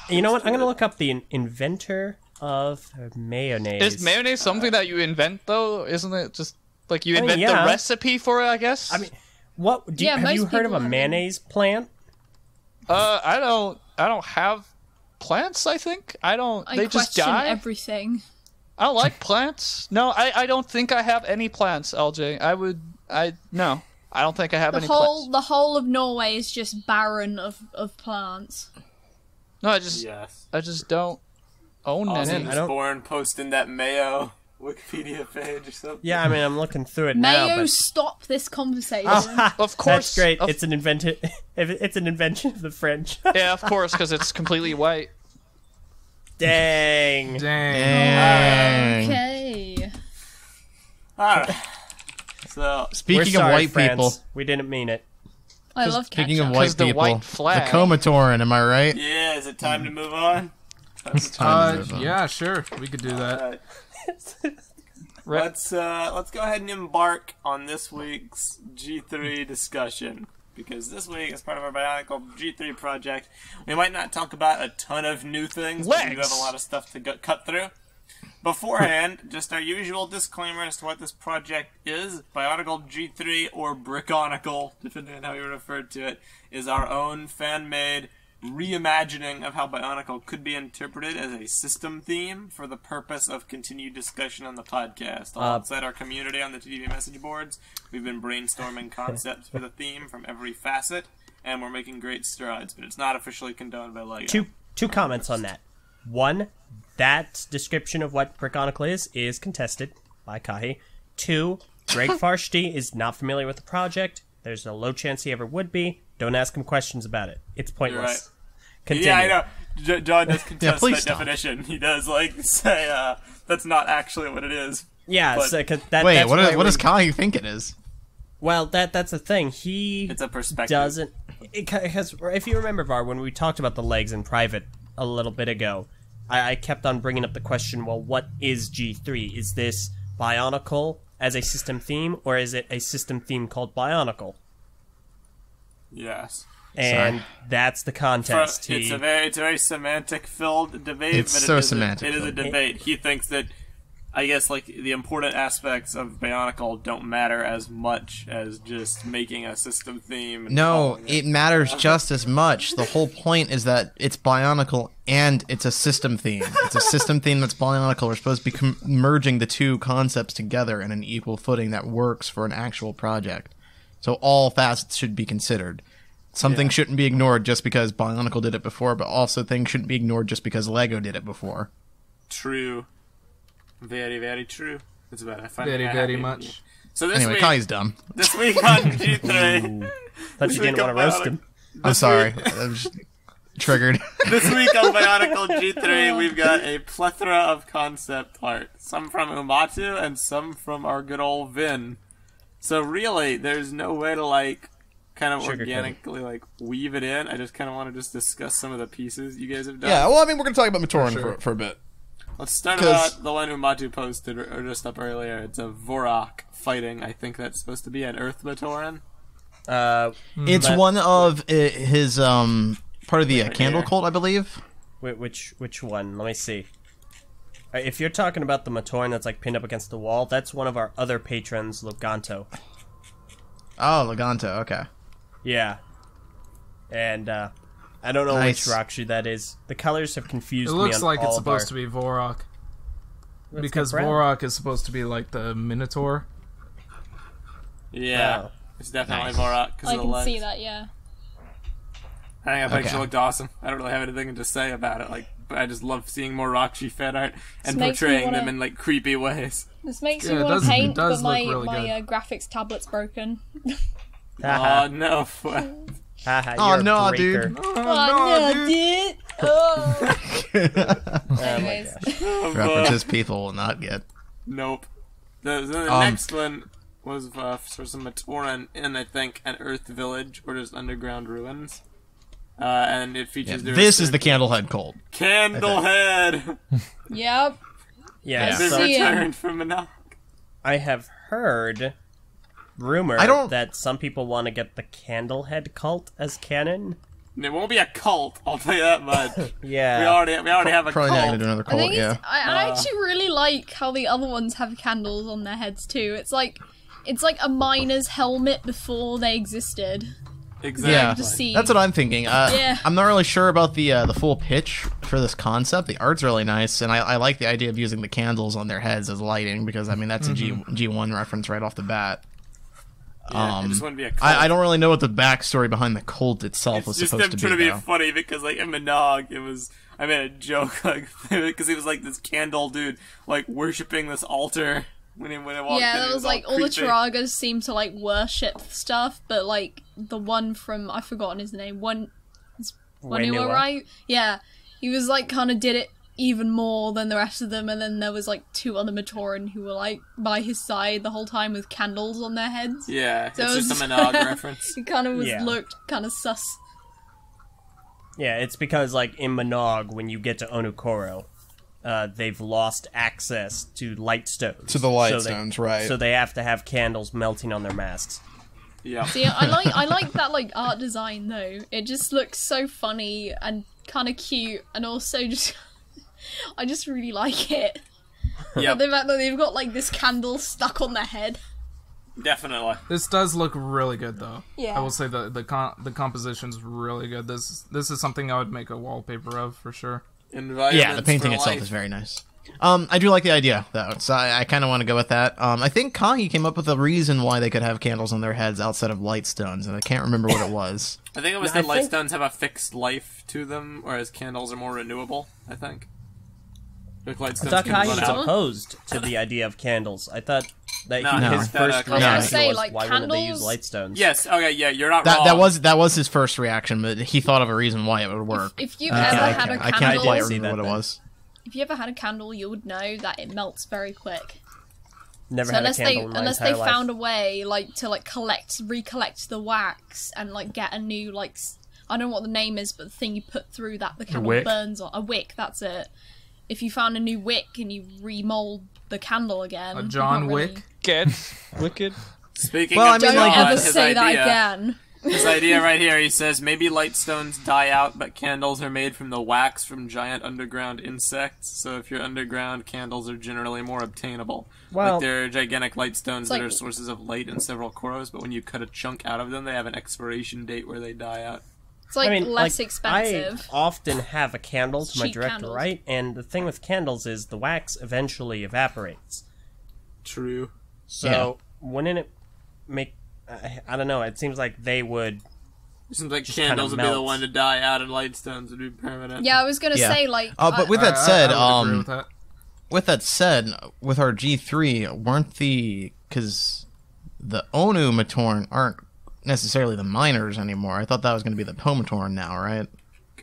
You know what? I'm gonna look up the inventor of mayonnaise. Is mayonnaise something that you invent though? Isn't it just like you I mean, invent yeah. the recipe for it? I guess. I mean, what? Yeah, have you most heard of a people have mayonnaise plant? I don't have plants. I think I don't. I They just question die. everything. I don't like plants. No, I don't think I have any plants, LJ. No. I don't think I have any plants. The whole of Norway is just barren of plants. No, Yes. I just don't own Austin any. was I don't- born posting that mayo. Wikipedia page or something. Yeah, I mean, I'm looking through it Mayo, now. But... stop this conversation. Of course. That's great. It's an invention. It's an invention of the French. Yeah, of course, because it's completely white. Dang. Dang. Okay. Alright. So, Speaking We're sorry, of white France. people, We didn't mean it. I love speaking ketchup. of white 'Cause the people, white flag- the Matoran, am I right? yeah, is it time to move on? It's time to move on. Yeah, sure. We could do that. Alright. Right. Let's go ahead and embark on this week's G3 discussion. Because this week, as part of our BIONICLE G3 project, we might not talk about a ton of new things, but we do have a lot of stuff to cut through. Beforehand, just our usual disclaimer as to what this project is. BIONICLE G3, or Brickonicle, depending on how you refer to it, is our own fan-made reimagining of how BIONICLE could be interpreted as a system theme for the purpose of continued discussion on the podcast. Alongside our community on the TTV message boards, we've been brainstorming concepts for the theme from every facet, and we're making great strides, but it's not officially condoned by LEGO. Two comments on that. One, that description of what Brickonicle is contested by Kahi. Two, Greg Farshtey is not familiar with the project. There's a low chance he ever would be. Don't ask him questions about it. It's pointless. You're right. Continue. Yeah, I know. John does contest please that stop. definition. He does, say, that's not actually what it is. Yeah, But- so, 'cause that, Wait, that's why what we- does Kai think it is? Well, that's the thing. He It's a perspective. doesn't... Because if you remember, Var, when we talked about the legs in private a little bit ago, I kept on bringing up the question, well, what is G3? Is this BIONICLE as a system theme, or is it a system theme called BIONICLE? Yes. And that's the contest. It's a very semantic-filled debate. It's but so it is semantic-filled. a debate. He thinks that, I guess, the important aspects of BIONICLE don't matter as much as just making a system theme. And No, calling it matters just as much. The whole point is that it's BIONICLE and it's a system theme. It's a system theme that's BIONICLE. We're supposed to be merging the two concepts together in an equal footing that works for an actual project. So all facets should be considered. Something shouldn't be ignored just because BIONICLE did it before, but also things shouldn't be ignored just because LEGO did it before. True. Very, very true. That's about it. Very much. So this Anyway, week, Kai's dumb. this week on G3, Thought you didn't want to roast him. I'm sorry. I was triggered. this week on BIONICLE G3, we've got a plethora of concept art. Some from Oomatu and some from our good old Vin. So really, there's no way to kind of Sugar organically weave it in. I just kind of want to just discuss some of the pieces you guys have done. Yeah, well, I mean, we're going to talk about Matoran for a bit. Let's start about the one Oomatu posted or just up earlier. It's a Vorok fighting. I think that's supposed to be an Earth Matoran. It's one of his, part of the Candle here. Cult, I believe. Which one? Let me see. If you're talking about the Matoran that's pinned up against the wall, that's one of our other patrons, Loganto. Oh, Leganto, okay. Yeah. And I don't know Nice. which Rakshu that is. The colors have confused It me looks on like all it's of our... supposed to be Vorok. Let's Because get brown. Vorok is supposed to be the Minotaur. Yeah, Oh. it's definitely Nice. Vorok because I of the can legs. see that, yeah. I think that picture Okay. looked awesome. I don't really have anything to say about it. But I just love seeing more Rakshi fan art and This makes me portraying them wanna- in creepy ways. This makes Yeah, me it want does- to it paint, does but look my really good. graphics tablet's broken. Oh no! Haha, Oh, you're a no, breaker. dude. Oh, no, dude! Oh. Oh, Anyways. Oh, boy. References people will not get. Nope. The next one was for some Matoran in, I think, an Earth village or just underground ruins. And it features their This is the Candlehead Cult. Candlehead. Yep. Yeah, Been so see him. returned from Monarch. I have heard rumor that some people want to get the Candlehead cult as canon. It won't be a cult, I'll tell you that much. Yeah. We already have a Probably not cult. gonna do another I cult, think yeah. I actually really like how the other ones have candles on their heads too. It's like a miner's helmet before they existed. Exactly. Yeah, to see. that's what I'm thinking. Yeah. I'm not really sure about the full pitch for this concept. The art's really nice, and I like the idea of using the candles on their heads as lighting because I mean that's a G1 reference right off the bat. it just wouldn't be a cult. I don't really know what the backstory behind the cult itself It's was just supposed them to be. trying to be Though. funny because, like, in Monog, I made a joke, like, because he was, like, this candle dude, like, worshipping this altar when he walked in. Yeah, it that was like, all the Turagas seem to, like, worship stuff, but, like, the one from, I've forgotten his name, Waniwa, right? Yeah, he was, like, kind of did it even more than the rest of them, and then there was, like, 2 other Matoran who were, like, by his side the whole time with candles on their heads. Yeah, So it's just a Monog reference. It kind of Yeah. looked kind of sus. Yeah, it's because, like, in Monog, when you get to Onukoro, they've lost access to light stones. To the light So stones, right. So they have to have candles melting on their masks. Yeah. See, I like that, like, art design, though. It just looks so funny and kind of cute, and also just... I just really like it. Yeah, The fact that they've got, like, this candle stuck on their head. definitely. This does look really good, though. Yeah. I will say the composition's really good. This is something I would make a wallpaper of for sure. Yeah, the painting itself is very nice. I do like the idea, though, so I kind of want to go with that. I think Kagi came up with a reason why they could have candles on their heads outside of light stones, and I can't remember what it was. I think it was I that light think- stones have a fixed life to them, whereas candles are more renewable, I think. Like light I stones thought can Kai run was out. opposed to the idea of candles. I thought that No, No. his that, first I was gonna reaction say, was, like, why wouldn't they use candles- light stones? Yes, okay, yeah, you're not wrong. That was his first reaction, but he thought of a reason why it would work. If you I ever can't- had a I can't candle, quite see remember that what it then. was. if you ever had a candle, you would know that it melts very quick. Never So had a unless candle in my they entire life. found a way, like, to, like, recollect the wax and, like, get a new, like, I don't know what the name is, but the thing you put through that the candle wick? burns on. A wick, that's it. If you found a new wick and you remold the candle again, A you John can't really- Wick. Good. Wicked. Speaking Well, of I mean, Don't like, ever his say idea, that again. His idea right here, he says, maybe light stones die out, but candles are made from the wax from giant underground insects, so if you're underground, candles are generally more obtainable. Well- like, they're gigantic light stones It's that like- are sources of light in several Koros, but when you cut a chunk out of them, they have an expiration date where they die out. It's, like, I mean, less like, expensive. I often have a candle to my Cheap direct candles. right, and the thing with candles is the wax eventually evaporates. True. So wouldn't it make? I don't know. It seems like they would. It seems like Just kinda candles would be the melts. one to die out, and light stones would be permanent. Yeah, I was gonna Yeah. say, like... But with that said, I would agree with that. with that said, with our G3, weren't because the Onu Matoran aren't necessarily the miners anymore. I thought that was going to be the Pomatoran now, right?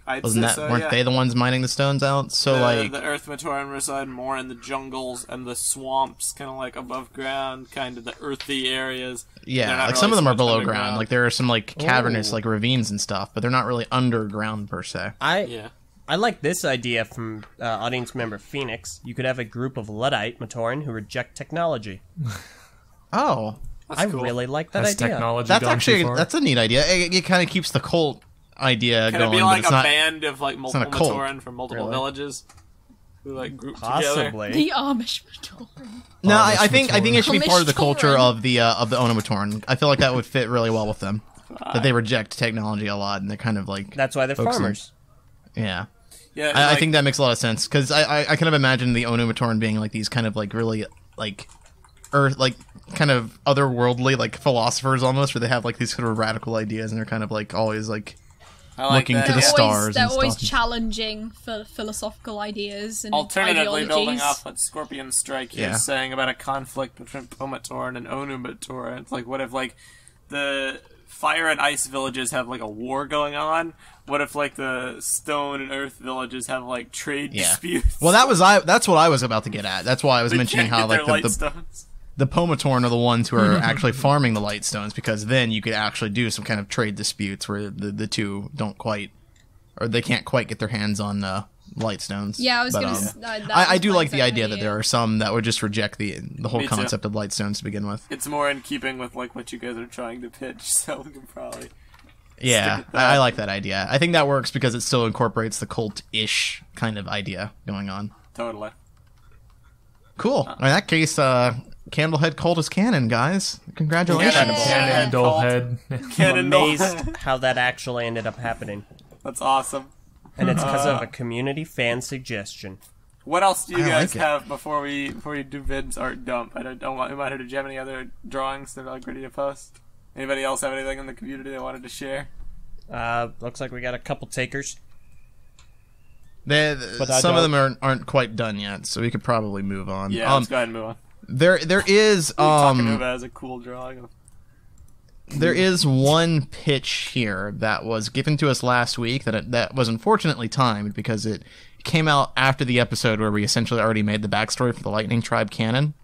I'd Wasn't say that so, weren't yeah. they the ones mining the stones out? So the Earth Matoran reside more in the jungles and the swamps, kind of like above ground, kind of the earthy areas. They're yeah, not like some really of them so are much below underground. ground. Like there are some like cavernous Ooh. like ravines and stuff, but they're not really underground per se. Yeah. I like this idea from audience member Phoenix. You could have a group of Luddite Matoran who reject technology. Oh, I cool. really like that Has idea. technology that's gone actually too far? that's a neat idea. It kind of keeps the cult idea Can going, it be but like it's a not. band of like multiple not a cult. Matoran from multiple Really? villages who like group together? Possibly. The Amish Matoran. No, Amish I think Matoran. it should be part of the Amish culture Matoran. of the Onomatoran. I feel like that would fit really well with them. That they reject technology a lot, and they're kind of like That's why they're Focusing. farmers. yeah. Yeah, I like, think that makes a lot of sense because I kind of imagine the Onomatoran being like these kind of like really like earth like kind of otherworldly like philosophers almost, where they have like these sort of radical ideas and they're kind of like always like I like looking that, to the yeah. stars They're and always stuff. challenging for philosophical ideas and Alternatively, building ideologies. off what Scorpion Strike Yeah. is saying about a conflict between Pomatoran and Onumatoran, it's like, what if, like, the fire and ice villages have, like, a war going on? What if, like, the stone and earth villages have, like, trade Yeah. disputes? Well, that's what I was about to get at. That's why I was They mentioning can't how get like their light the stones. the Pomatoran are the ones who are actually farming the light stones, because then you could actually do some kind of trade disputes where the two don't quite, or they can't quite get their hands on light stones. Yeah, I was But, gonna. I do like the idea that there are some that would just reject the whole Me too. concept of light stones to begin with. It's more in keeping with, like, what you guys are trying to pitch, so we can probably... Yeah, Stick with that. I like that idea. I think that works because it still incorporates the cult-ish kind of idea going on. Totally. Cool. In that case, Candlehead cult is canon, guys. Congratulations. Yeah. Candlehead. I'm Canon amazed how that actually ended up happening. That's awesome. And it's because of a community fan suggestion. What else do you I guys like it. have before we do Vid's art dump? I don't want. Did you have any other drawings that are like ready to post? Anybody else have anything in the community they wanted to share? Looks like we got a couple takers. Some of them aren't quite done yet, so we could probably move on. Yeah, let's go ahead and move on. There is Takanuva has a cool drawing of. There is one pitch here that was given to us last week that was unfortunately timed because it came out after the episode where we essentially already made the backstory for the Lightning Tribe canon.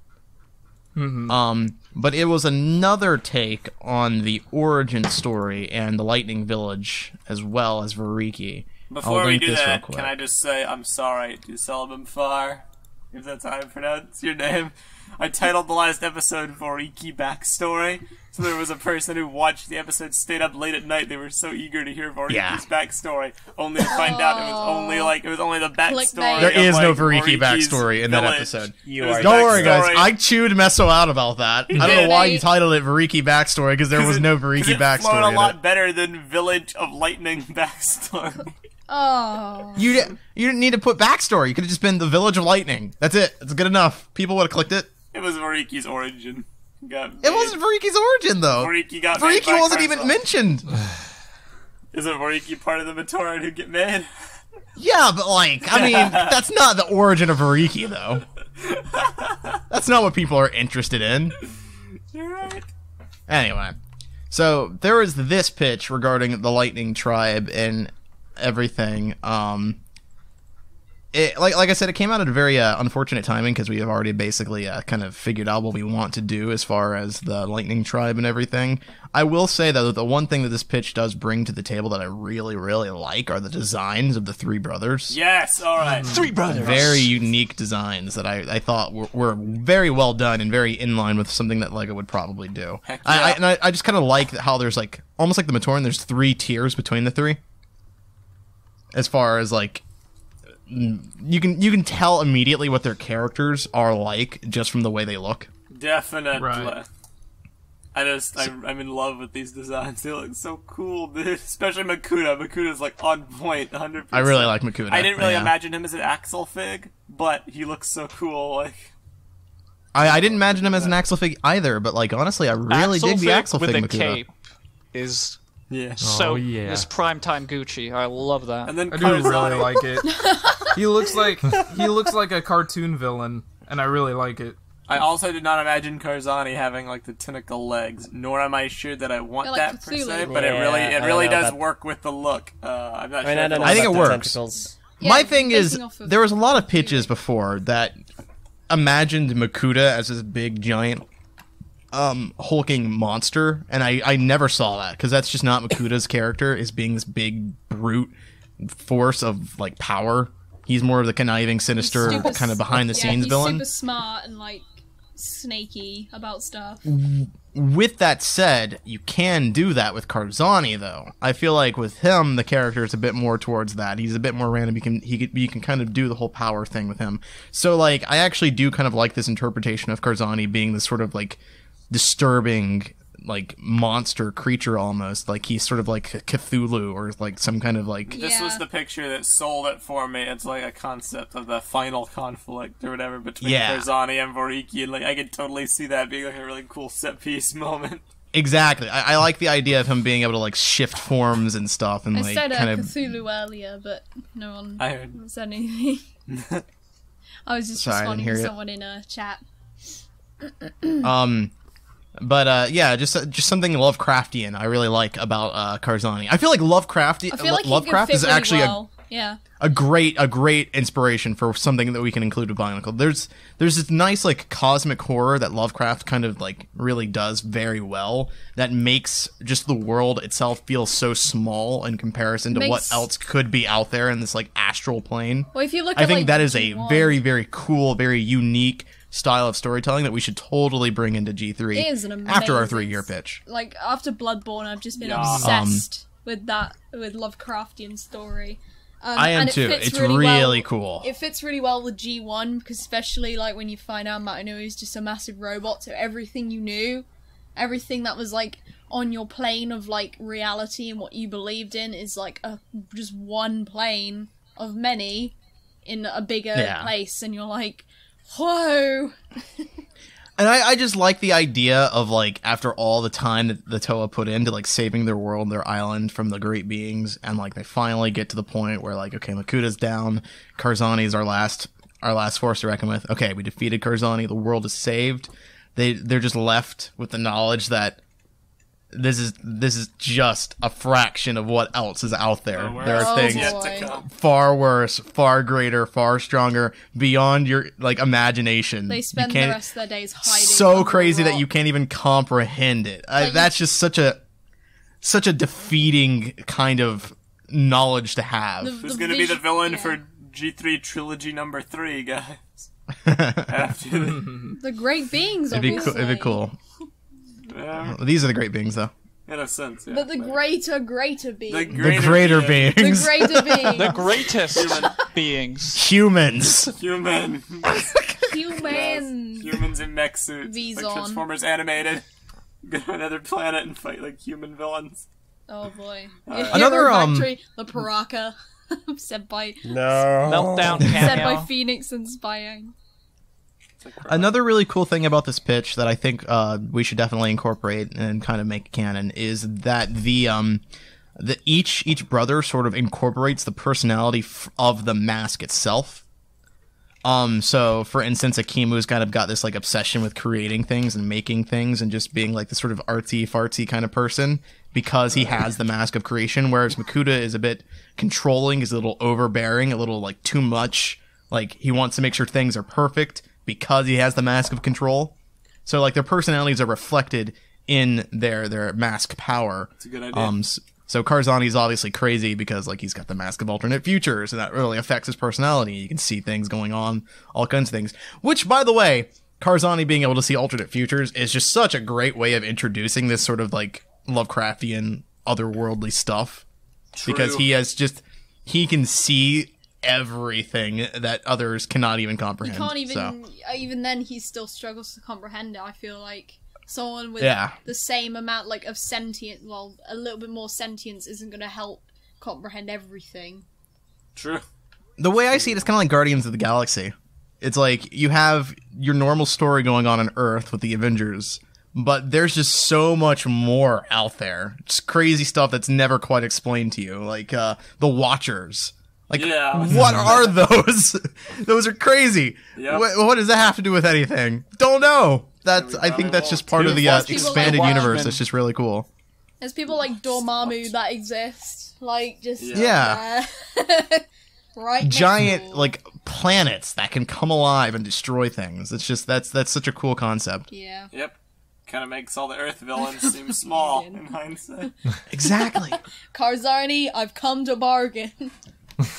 Mm-hmm. But it was another take on the origin story and the Lightning Village as well as Variki. Before we do that, can I just say I'm sorry to Sullivan Far, if that's how I pronounce your name. I titled the last episode Variki Backstory, so there was a person who watched the episode, stayed up late at night. They were so eager to hear Variki's backstory, only to find out it was only the backstory. There is no Variki's Variki backstory in that episode. Don't worry, guys. I chewed Meso out about that. I don't know why you titled it Variki Backstory because there was no Variki backstory. It flowed a lot better than Village of Lightning Backstory. Oh. You didn't need to put backstory. You could have just been the Village of Lightning. That's it. That's good enough. People would have clicked it. It was Variki's origin. It wasn't Variki's origin, though. Variki wasn't even mentioned. Isn't Variki part of the Matoran who get made? Yeah, but I mean, that's not the origin of Variki, though. That's not what people are interested in. You're right. Anyway, so there was this pitch regarding the Lightning Tribe and everything. Like I said, it came out at a very unfortunate timing because we have already basically kind of figured out what we want to do as far as the Lightning Tribe and everything. I will say, though, that the one thing that this pitch does bring to the table that I really, really like are the designs of the three brothers. Yes, all right. Three brothers. Very unique designs that I thought were very well done and very in line with something that LEGO would probably do. Heck yeah. I just kind of like how there's almost like the Matoran, there's 3 tiers between the 3. As far as you can tell immediately what their characters are like just from the way they look. Definitely. Right. I'm in love with these designs. They look so cool, dude. Especially Makuta. Makuta's on point, 100%. I really like Makuta. I didn't really imagine him as an Axel Fig, but he looks so cool. I didn't imagine him as an Axel Fig either, but honestly, I really dig the Axel Fig with a Makuta. cape is Yeah. so yeah. is primetime Gucci. I love that. And then I do really like it. He looks like a cartoon villain, and I really like it. I also did not imagine Karzani having the tentacle legs, nor am I sure that I want that per Cthulhu. se. But Yeah, it really does work with the look. I'm not sure. I don't know I think about it the works. tentacles. Yeah, My thing is, basing off of- there was a lot of pitches before that imagined Makuta as this big, giant, hulking monster, and I never saw that, because that's just not Makuta's character, is being this big, brute force of, power. He's more of the conniving, sinister, Super kind of behind-the-scenes he's villain. super smart and, snaky about stuff. With that said, you can do that with Karzani, though. I feel like with him, the character is a bit more towards that. He's a bit more random. You can kind of do the whole power thing with him. So, I actually do kind of like this interpretation of Karzani being this sort of, disturbing, monster creature almost. He's sort of like Cthulhu or, some kind of, This was the picture that sold it for me. It's a concept of the final conflict or whatever between Karzani and Variki, and I could totally see that being a really cool set piece moment. Exactly. I like the idea of him being able to shift forms and stuff and I said kind of Cthulhu earlier, but no one I heard. said anything. I was just Sorry, I didn't responding hear to it. someone in a chat. But yeah, just something Lovecraftian I really like about Karzani. I feel like Lovecraft I feel like he Lovecraft could fit is really actually well. Yeah. a great inspiration for something that we can include with Bionicle. There's this nice cosmic horror that Lovecraft kind of really does very well that makes just the world itself feel so small in comparison to what else could be out there in this astral plane. Well, if you look I at think that is a G1, very, very cool, very unique style of storytelling that we should totally bring into G3 It is an after our amazing 3-year pitch. After Bloodborne, I've just been Yeah. obsessed with Lovecraftian story. I am and it too. fits It's really really well. cool. It fits really well with G1, because especially when you find out Matanu is just a massive robot, so everything you knew, everything that was on your plane of reality and what you believed in is just one plane of many in a bigger place, and you're whoa. And I just like the idea of, like, after all the time that the Toa put into, like, saving their world, their island from the great beings, and, like, they finally get to the point where, like, okay, Makuta's down, Karzani's our last force to reckon with. Okay, we defeated Karzani, the world is saved. They're just left with the knowledge that this is just a fraction of what else is out there. There are things far worse, far greater, far stronger, beyond your, like, imagination. They spend the rest of their days hiding. So crazy that you can't even comprehend it. That's just such a defeating kind of knowledge to have. Who's going to be the villain for G3 Trilogy number 3, guys? The great beings, obviously. It'd be cool. Yeah. These are the great beings, though. In a sense, yeah. But the greater beings. The greater beings. The greater beings. The greatest beings. Humans. Humans. Humans in mech suits. Like Transformers animated. Go to another planet and fight, like, human villains. Oh, boy. Another, Factory, the Paraka. Said by... Meltdown cameo. Said by Phoenix and Spyang. Another really cool thing about this pitch that I think we should definitely incorporate and kind of make canon is that each brother sort of incorporates the personality of the mask itself. So for instance, Akimu's kind of got this, like, obsession with creating things and making things and just being, like, this sort of artsy fartsy kind of person because he has the mask of creation, whereas Makuta is a bit controlling, is a little overbearing, a little, like, too much. Like, he wants to make sure things are perfect because he has the mask of control. So, like, their personalities are reflected in their mask power. That's a good idea. So Karzani's obviously crazy because, like, he's got the mask of alternate futures, and that really affects his personality. You can see things going on, all kinds of things. Which, by the way, Karzani being able to see alternate futures is just such a great way of introducing this sort of, like, Lovecraftian, otherworldly stuff. True. Because he can see everything that others cannot even comprehend. He can't even then he still struggles to comprehend it. I feel like someone with the same amount, like, of sentient, well, a little bit more sentience isn't going to help comprehend everything. True. The way I see it, it's kind of like Guardians of the Galaxy. It's like you have your normal story going on Earth with the Avengers, but there's just so much more out there. Just crazy stuff that's never quite explained to you, like the Watchers. Like, what are those? Those are crazy. Yep. What does that have to do with anything? Don't know. I think that's just part of the expanded universe. That's just really cool. There's people like Dormammu that exist. Like, just... Yeah. Right. Giant, like, planets that can come alive and destroy things. It's just, that's such a cool concept. Yeah. Yep. Kind of makes all the Earth villains seem small in hindsight. Exactly. Karzani, I've come to bargain.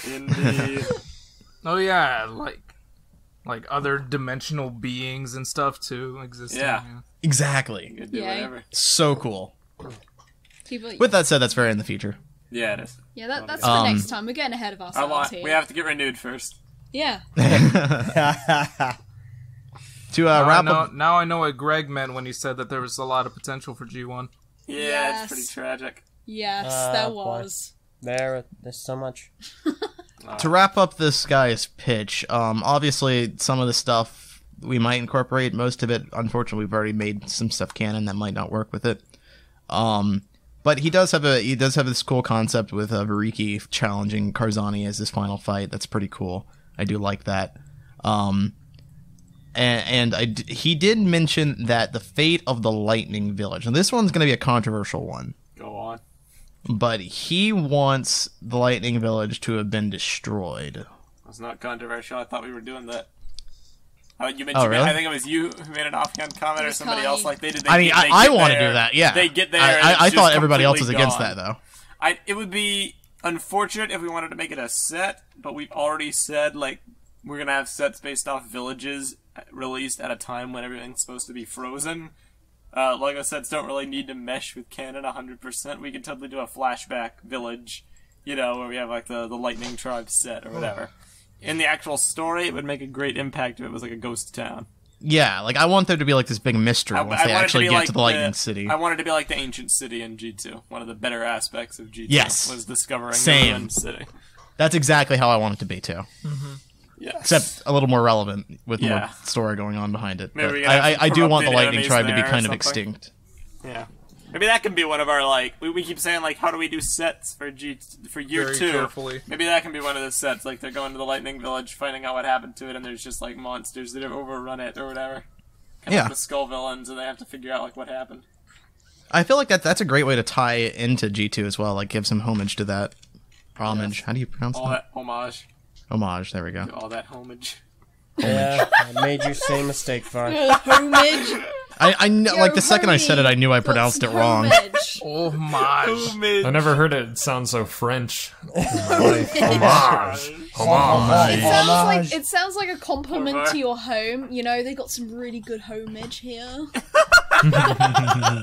Indeed. Oh yeah, like other dimensional beings and stuff too existing. Yeah. Exactly. You could do whatever. So cool. With that said, that's very in the future. Yeah, it is. Yeah, that's for next time. We're getting ahead of ourselves here. We have to get renewed first. Yeah. To wrap up... Now I know what Greg meant when he said that there was a lot of potential for G1. Yeah, it's pretty tragic. Yes, there was. There's so much. To wrap up this guy's pitch, obviously some of the stuff we might incorporate. Most of it, unfortunately, we've already made some stuff canon that might not work with it. But he does have this cool concept with Variki challenging Karzani as his final fight. That's pretty cool. I do like that. He did mention that the fate of the Lightning Village. And this one's going to be a controversial one. Go on. But he wants the Lightning Village to have been destroyed. That's not controversial. I thought we were doing that. You mentioned really? I think it was you who made an offhand comment or somebody else like they did. I want to do that, yeah. They get there. I thought everybody else was against that, though. It would be unfortunate if we wanted to make it a set, but we've already said, like, we're going to have sets based off villages released at a time when everything's supposed to be frozen. LEGO sets don't really need to mesh with canon 100%. We could totally do a flashback village, where we have, like, the Lightning Tribe set or whatever. In the actual story, it would make a great impact if it was like a ghost town. Yeah, like, I want there to be, like, this big mystery once they actually get to the Lightning City. I want it to be like the ancient city in G2. One of the better aspects of G2 was discovering the ancient city. That's exactly how I want it to be, too. Mm-hmm. Yes. except a little more relevant with more Yeah. story going on behind it. Maybe But we can have I do want the corrupted lightning enemies tribe to be there or kind of something. extinct. Yeah. Maybe that can be one of our, like, we keep saying, like, how do we do sets for year Very 2? carefully. Maybe that can be one of the sets. Like, they're going to the Lightning Village, finding out what happened to it, and there's just, like, monsters that have overrun it or whatever. Kind Yeah. of the skull villains, and they have to figure out, like, what happened. I feel like that's a great way to tie into G2 as well. Like, give some homage to that. Homage. How do you pronounce All that? that homage. Homage. There we go. All that homage. Yeah, I made you say mistake, Var. Homage. I know, like the second I said it, I knew I Got pronounced it some wrong. homage. Oh my. Homage. I never heard it sound so French in my life. Homage. Homage. It sounds like a compliment to your home. You know, they got some really good homage here.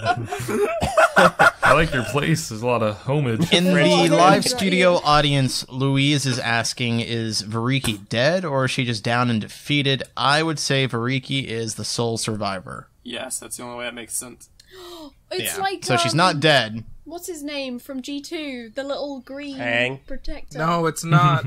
I like your place. There's a lot of homage. In the French. live Right. studio audience, Louise is asking, is Variki dead or is she just down and defeated? I would say Variki is the sole survivor. Yes, that's the only way that makes sense. It's Yeah. like So she's not dead. What's his name from G2? The little green Hang. protector. No, it's not.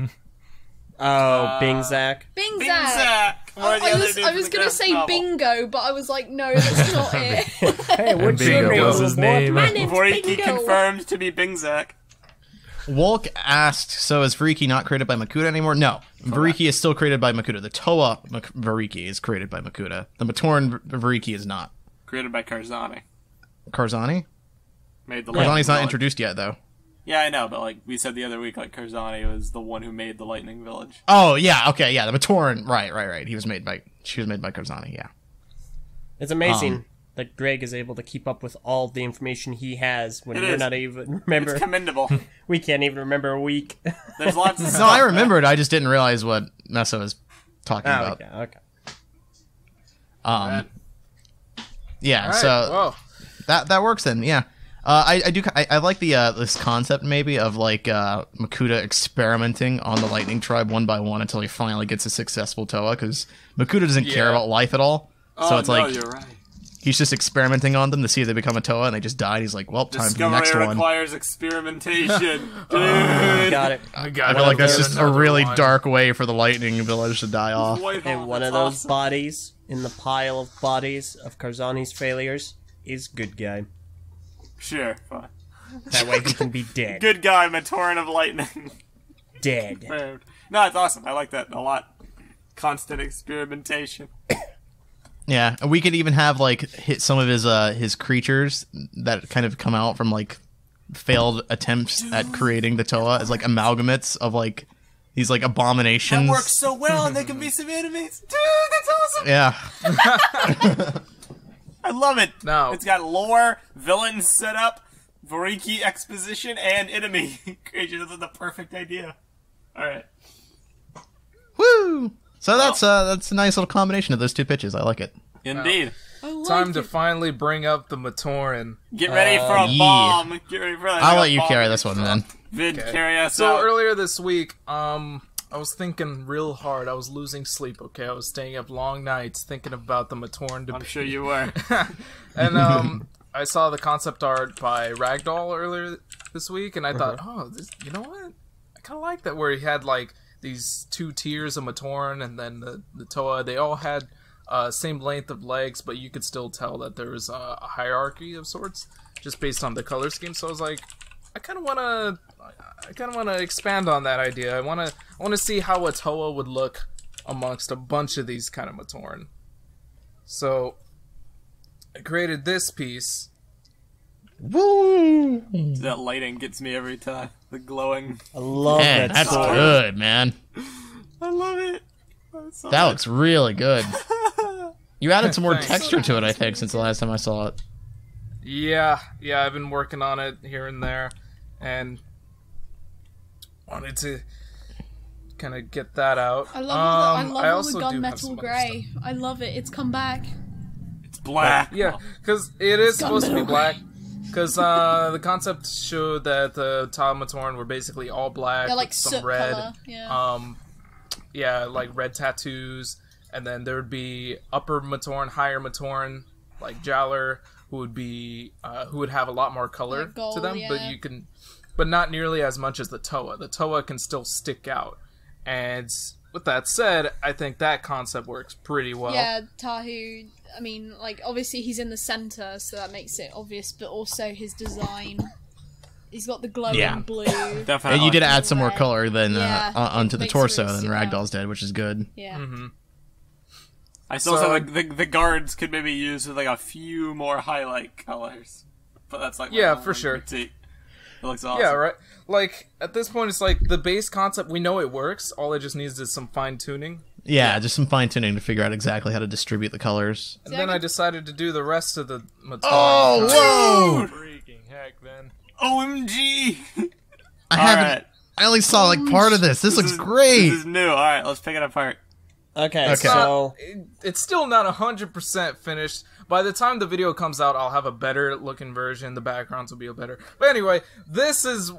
Oh, Bing Zach. Bing Bing Zach. Zach! Or the I other was dude I from was the gonna graphic say novel. bingo, but I was like, no, that's not it. Hey, what's Bingo your name? was his little boy? name. My name's Voriki Bingo. confirmed to be Bing Zach. Wolk asked, so is Variki not created by Makuta anymore? No. Variki is still created by Makuta. The Toa Variki is created by Makuta. The Matoran Variki is not. Created by Karzani. Karzani? Made the Karzani's not Lightning introduced yet, though. Village. Yeah, I know, but like we said the other week, like Karzani was the one who made the Lightning Village. Oh, yeah, okay, yeah, the Matoran. Right. She was made by Karzani, yeah. It's amazing that Greg is able to keep up with all the information he has when It we're is. not even remember. It's commendable. We can't even remember a week. There's lots of No, stuff. I remember it. I just didn't realize what Messa was talking Oh, about. okay. Yeah, Alright, so well, that works then. Yeah, I like the this concept maybe of like Makuta experimenting on the Lightning Tribe one by one until he finally gets a successful Toa, because Makuta doesn't care Yeah. about life at all. So Oh, it's no, like you're right. he's just experimenting on them to see if they become a Toa, and they just die. And he's like, well, time for the next Discovery one. requires experimentation, dude. Got it. I I got feel like that's there's just a another really one. dark way for the Lightning Village to die off. White And Hawk, one of that's those awesome. bodies in the pile of bodies of Karzani's failures is good guy. Sure, fine. That way he can be dead. Good guy, Matoran of Lightning. Dead. No, it's awesome. I like that a lot. Constant experimentation. Yeah, and we could even have like hit some of his creatures that kind of come out from like failed attempts at creating the Toa as like amalgamates of like these like abominations. That works so well, and they can be some enemies. Dude, that's awesome. Yeah, I love it. No. It's got lore, villain setup, Voriki exposition, and enemy creation. This is the perfect idea. All right. woo! So that's a nice little combination of those two pitches. I like it. Indeed. I like Time to it. finally bring up the Matoran. Get ready for a yeah. bomb. Get ready for I'll let you carry this one then. Vid, Okay. carry us So out. earlier this week, I was thinking real hard. I was losing sleep. Okay, I was staying up long nights thinking about the Matoran. I'm sure you were. And I saw the concept art by Ragdoll earlier this week, and I thought, oh, you know what? I kind of like that where he had like these two tiers of Matoran, and then the Toa. They all had same length of legs, but you could still tell that there was a hierarchy of sorts, just based on the color scheme. So I was like, I kind of want to expand on that idea. I want to see how a Toa would look amongst a bunch of these kind of Matoran. So I created this piece. Woo! That lighting gets me every time. The glowing. I love Man, that that's story. good, man. I love it. That's so That good. looks really good. You added some more Thanks. texture to it, I think, since the last time I saw it. Yeah, I've been working on it here and there, and wanted to kind of get that out. I love all the also do have gunmetal some other grey. I love it. It's come back. It's black. Yeah, because it is supposed to be black. Because the concept showed that the Toa Matoran were basically all black, They're like with some soot red. color. Yeah. Yeah, like red tattoos, and then there would be upper Matoran, higher Matoran, like Jaller, who would have a lot more color Like gold, to them, yeah. but not nearly as much as the Toa. The Toa can still stick out, and with that said, I think that concept works pretty well. Yeah, Tahu, I mean, like, obviously he's in the center, so that makes it obvious, but also his design. He's got the glowing blue. Definitely. And you did add some more red. color than Yeah, onto the makes it torso really than stick out. Ragdoll's did, which is good. Yeah. Mm-hmm. I still So- think the guards could maybe use with like a few more highlight colors, but that's like my Yeah, only for sure. critique. It looks awesome. Yeah, right. Like, at this point, it's like the base concept, we know it works. All it just needs is some fine-tuning. Yeah, just some fine tuning to figure out exactly how to distribute the colors. And then I decided to do the rest of the Matoran. Oh, whoa! Freaking heck, man. OMG! I haven't. Alright. I only saw like part of this. This looks great. This is new. Alright, let's pick it apart. Okay, Okay. so It's still not 100% finished. By the time the video comes out, I'll have a better looking version. The backgrounds will be better. But anyway, this is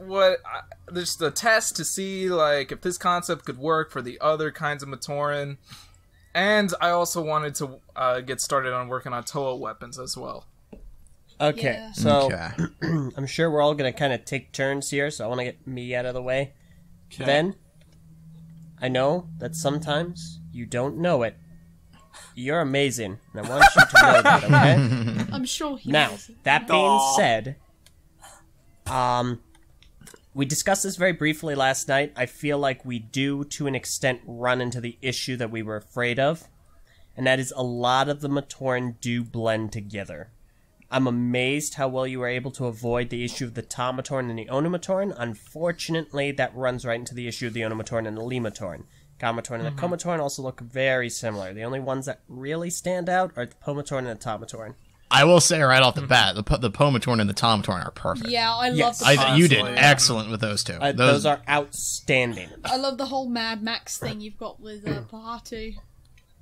this is the test to see like if this concept could work for the other kinds of Matoran. And I also wanted to get started on working on Toa weapons as well. okay, Yeah. so Okay. I'm sure we're all gonna kind of take turns here. So I want to get me out of the way. Okay. Then I know that sometimes you don't know it. You're amazing, and I want you to know that. Okay. I'm sure he Now, knows. that being Aw. said, we discussed this very briefly last night. I feel like we do, to an extent, run into the issue that we were afraid of, and that is a lot of the Matoran do blend together. I'm amazed how well you were able to avoid the issue of the Ta Matoran and the Onu Matoran. Unfortunately, that runs right into the issue of the Onu Matoran and the Li Matoran. Ga Matoran and the Ko Matoran also look very similar. The only ones that really stand out are the Po Matoran and the Ta Matoran. I will say right off the bat, the Po Matoran and the Tom Matoran are perfect. Yeah, I love Yes. the You did Honestly, excellent with those two. Those are outstanding. I love the whole Mad Max thing you've got with Pahatu.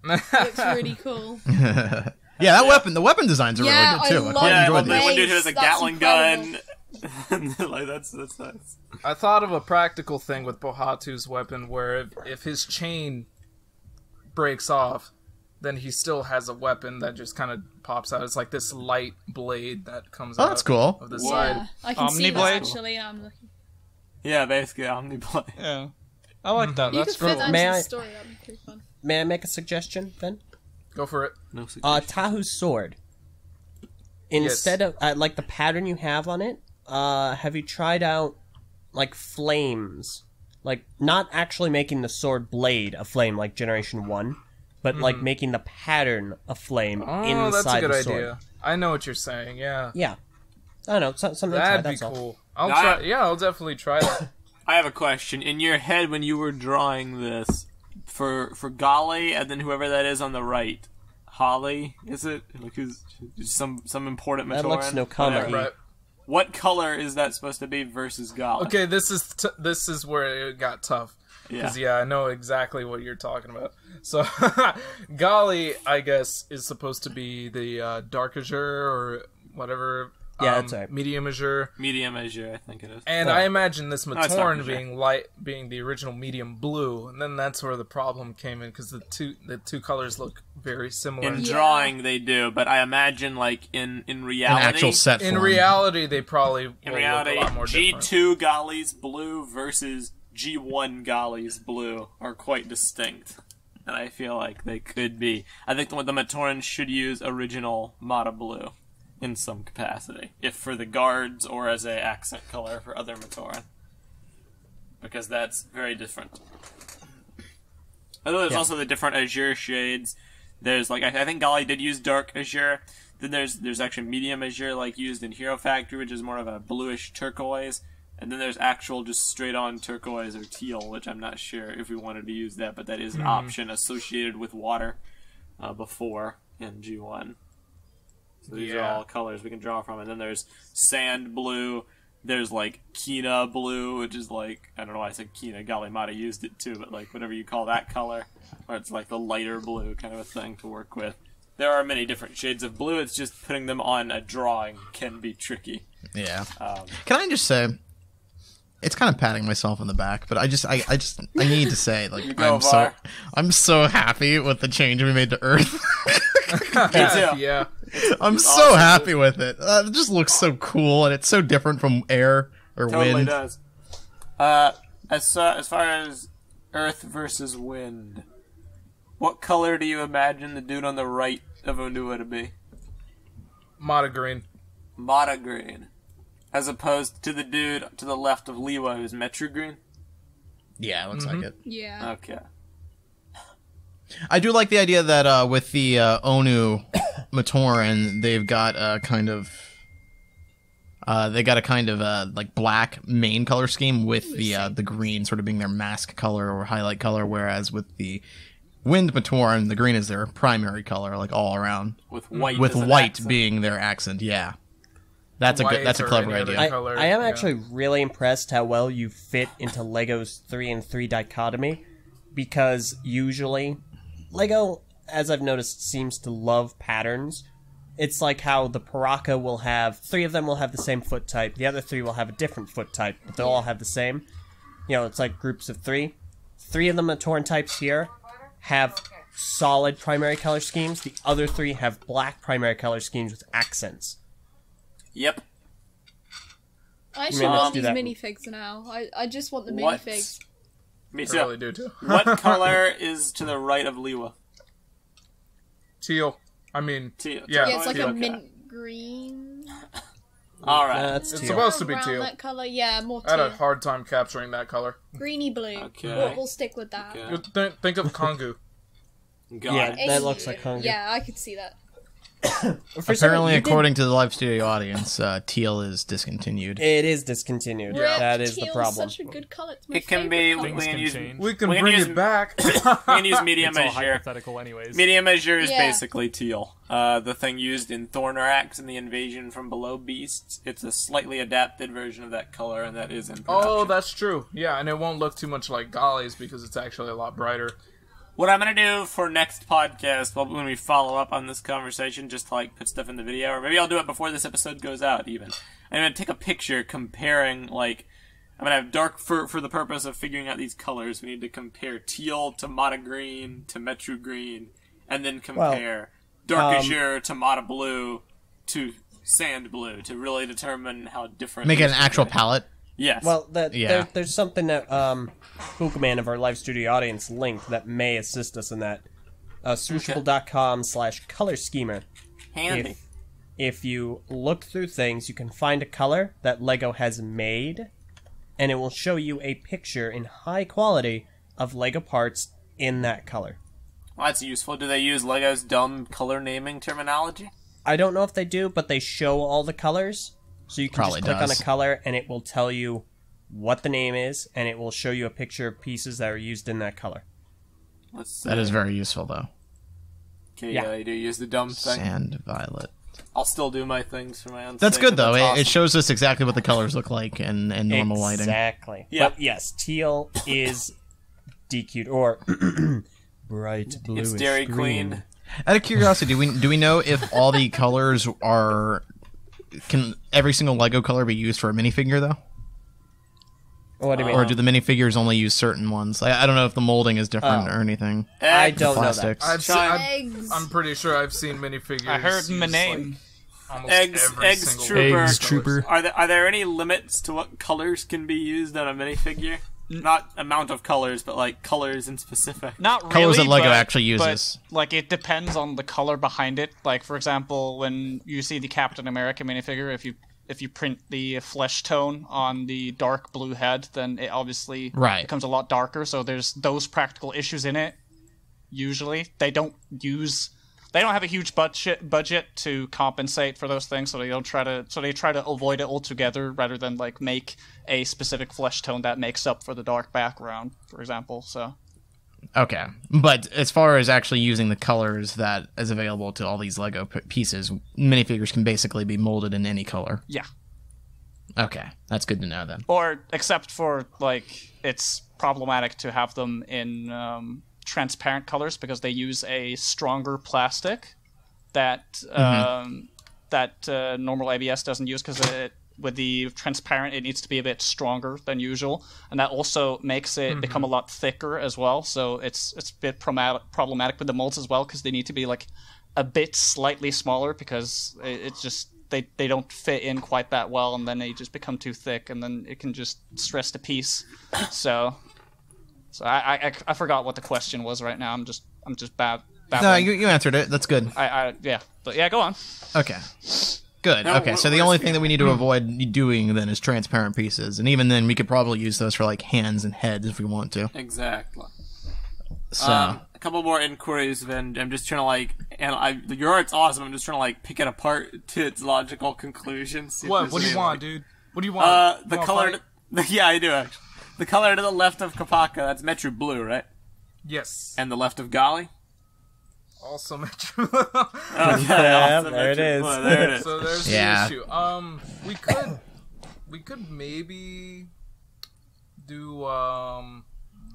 Looks really cool. Yeah, the weapon designs are Yeah, really good too. I I love quite Yeah, enjoyed well, these. one dude has a That's Gatling gun. incredible. Like that's nice. I thought of a practical thing with Bohatu's weapon where if his chain breaks off, then he still has a weapon that just kind of pops out. It's like this light blade that comes out that's cool. of the Yeah, side. I can see that Omniblade? actually. I'm looking. Yeah, basically Omniblade. Yeah. I like that. You That's could fit cool. that into May the I- story. That'd be pretty fun. May I make a suggestion, then? Go for it. No suggestion. Tahu's sword. Instead of like the pattern you have on it, have you tried out like flames? Like not actually making the sword blade a flame like Generation 1, but like making the pattern a flame Oh, inside that's a good the sword. idea. I know what you're saying. Yeah, Yeah. I don't know, something to try, that'd be that's all. cool. I'll Nah. try. Yeah, I'll definitely try that. I have a question. In your head, when you were drawing this, for Golly and then whoever that is on the right, Holly, is it? Like who's some important Matoran? That looks no comment. Whatever. Right. What color is that supposed to be versus Golly? Okay, this is where it got tough. Because, yeah, I know exactly what you're talking about. So, Golly, I guess, is supposed to be the Dark Azure or whatever. Yeah, that's right. Medium Azure. Medium Azure, I think it is. And I imagine this it's Dark Matoran Azure. being the original medium blue, and then that's where the problem came in because the two colors look very similar. In Yeah. drawing, they do, but I imagine, like, in An reality... actual set In form. reality, they probably will In look reality, a lot more different. G2 Golly's blue versus G1 Golly's blue are quite distinct. And I feel like they could be. I think the Matoran should use original Mata blue in some capacity. If for the guards or as a accent color for other Matoran. Because that's very different. Although there's also the different Azure shades. There's like I think Golly did use dark Azure. Then there's actually medium Azure like used in Hero Factory, which is more of a bluish turquoise. And then there's actual just straight on turquoise or teal, which I'm not sure if we wanted to use that, but that is an option associated with water before in G1. So these are all colors we can draw from. And then there's sand blue. There's like Kina blue, which is like, I don't know why I said Kina. Galimata used it too, but like whatever you call that color. Or it's like the lighter blue kind of a thing to work with. There are many different shades of blue. It's just putting them on a drawing can be tricky. Yeah. Can I just say, it's kind of patting myself on the back, but I need to say, like, go, Var. I'm so happy with the change we made to Earth. Me too. Yeah. I'm so happy with it. It just looks so cool, and it's so different from air or Totally wind. does. As far as Earth versus Wind. What color do you imagine the dude on the right of Onua to be? Mata green. Mata green. As opposed to the dude to the left of Liwa, who's Metru green? Yeah, looks like it. Yeah. Okay. I do like the idea that with the Onu Matoran, they've got a kind of like black main color scheme with the green sort of being their mask color or highlight color, whereas with the Wind Matoran, the green is their primary color, like all around. With white. With as an white accent. being their accent. Yeah, that's a clever idea. I am actually really impressed how well you fit into LEGO's 3 and 3 dichotomy, because usually LEGO, as I've noticed, seems to love patterns. It's like how the Paraka will have, 3 of them will have the same foot type, the other 3 will have a different foot type, but they'll all have the same. You know, it's like groups of 3. 3 of the Matoran types here have solid primary color schemes, the other 3 have black primary color schemes with accents. Yep. I actually want these minifigs now. I just want the minifigs. Me too. I really do too. What color is to the right of Liwa? Teal. I mean, Teal. Yeah, Yeah, it's like teal. a mint green. Alright. That's It's teal. supposed to be Around teal. that color, yeah, more I had teal. a hard time capturing that color. Greeny blue. Okay. We'll stick with that. Okay. You think of Kongu. God. Yeah, that looks like Kongu. Yeah, I could see that. Apparently, according to the live studio audience, teal is discontinued. It is discontinued. Rip, That is the teal's problem. such a good color. It's my It can be. favorite We color. can use. change. We can We can bring use- it back. We can use medium It's all azure. hypothetical anyways. Medium azure is Yeah. basically teal. The thing used in Thornorax and the Invasion from Below Beasts. It's a slightly adapted version of that color, and that is in production. Oh, that's true. Yeah, and it won't look too much like Golly's because it's actually a lot brighter. What I'm gonna do for next podcast, when we follow up on this conversation, just to like put stuff in the video, or maybe I'll do it before this episode goes out. Even I'm gonna take a picture comparing, like, I'm gonna have dark for the purpose of figuring out these colors. We need to compare teal to Mata green to Metru green, and then compare dark azure to Mata blue to sand blue to really determine how different. Make it an these actual are. palette. Yes. Well, Yeah. there's something that Boogman of our live studio audience linked that may assist us in that. Swooshable.com/color schemer. handy. If you look through things, you can find a color that LEGO has made, and it will show you a picture in high quality of LEGO parts in that color. Well, that's useful. Do they use Lego's dumb color naming terminology? I don't know if they do, but they show all the colors. So you can Probably just click on does. a color and it will tell you what the name is, and it will show you a picture of pieces that are used in that color. Let's see. That is very useful, though. Okay, Yeah. yeah, they do use the dumb thing. Sand violet. I'll still do my things for my own That's sake, good, but though. that's It awesome. shows us exactly what the colors look like and normal lighting. Exactly. Yeah. But yes, teal is DQ'd, or bright bluish It's Dairy green. Queen. Out of curiosity, do we know if all the colors can every single Lego color be used for a minifigure, though? What do you mean? Or do the minifigures only use certain ones? I don't know if the molding is different or anything. I don't know that. Plastics. Eggs. I'm pretty sure I've seen minifigures. I heard my use, name. like, almost Eggs every Eggs single Trooper. one of Eggs those Trooper. colors. Are there any limits to what colors can be used on a minifigure? Not amount of colors, but like colors in specific. Not really, Colors that LEGO but- actually uses. But, like, it depends on the color behind it. Like, for example, when you see the Captain America minifigure, if you print the flesh tone on the dark blue head, then it obviously Right. becomes a lot darker. So there's those practical issues in it. Usually, they don't have a huge budget to compensate for those things, so they try to avoid it altogether rather than like make a specific flesh tone that makes up for the dark background, for example. So Okay, but as far as actually using the colors that is available to all these Lego pieces, minifigures can basically be molded in any color. yeah. Okay, that's good to know then. Or except for like it's problematic to have them in transparent colors because they use a stronger plastic that normal ABS doesn't use because with the transparent it needs to be a bit stronger than usual, and that also makes it become a lot thicker as well. So it's a bit problematic with the molds as well because they need to be like a bit slightly smaller because it's just they don't fit in quite that well, and then they just become too thick, and then it can just stress to piece. So So I forgot what the question was right now. I'm just babbling. No, you answered it. That's good. Yeah, but yeah, go on. Okay. Good. No, Okay, so the only thing that we need to avoid doing then is transparent pieces, and even then we could probably use those for like hands and heads if we want to. Exactly. So A couple more inquiries, and I'm just trying to like, and your art's awesome. I'm just trying to like pick it apart to its logical conclusions. What do you want, dude? What do you want? The You want color. fight? Yeah, I do actually. The color to the left of Kopaka, that's Metro Blue, right? Yes. And the left of Gali. Also Metro. Yeah, there it is. There it is. So there's Yeah. the issue. We could maybe do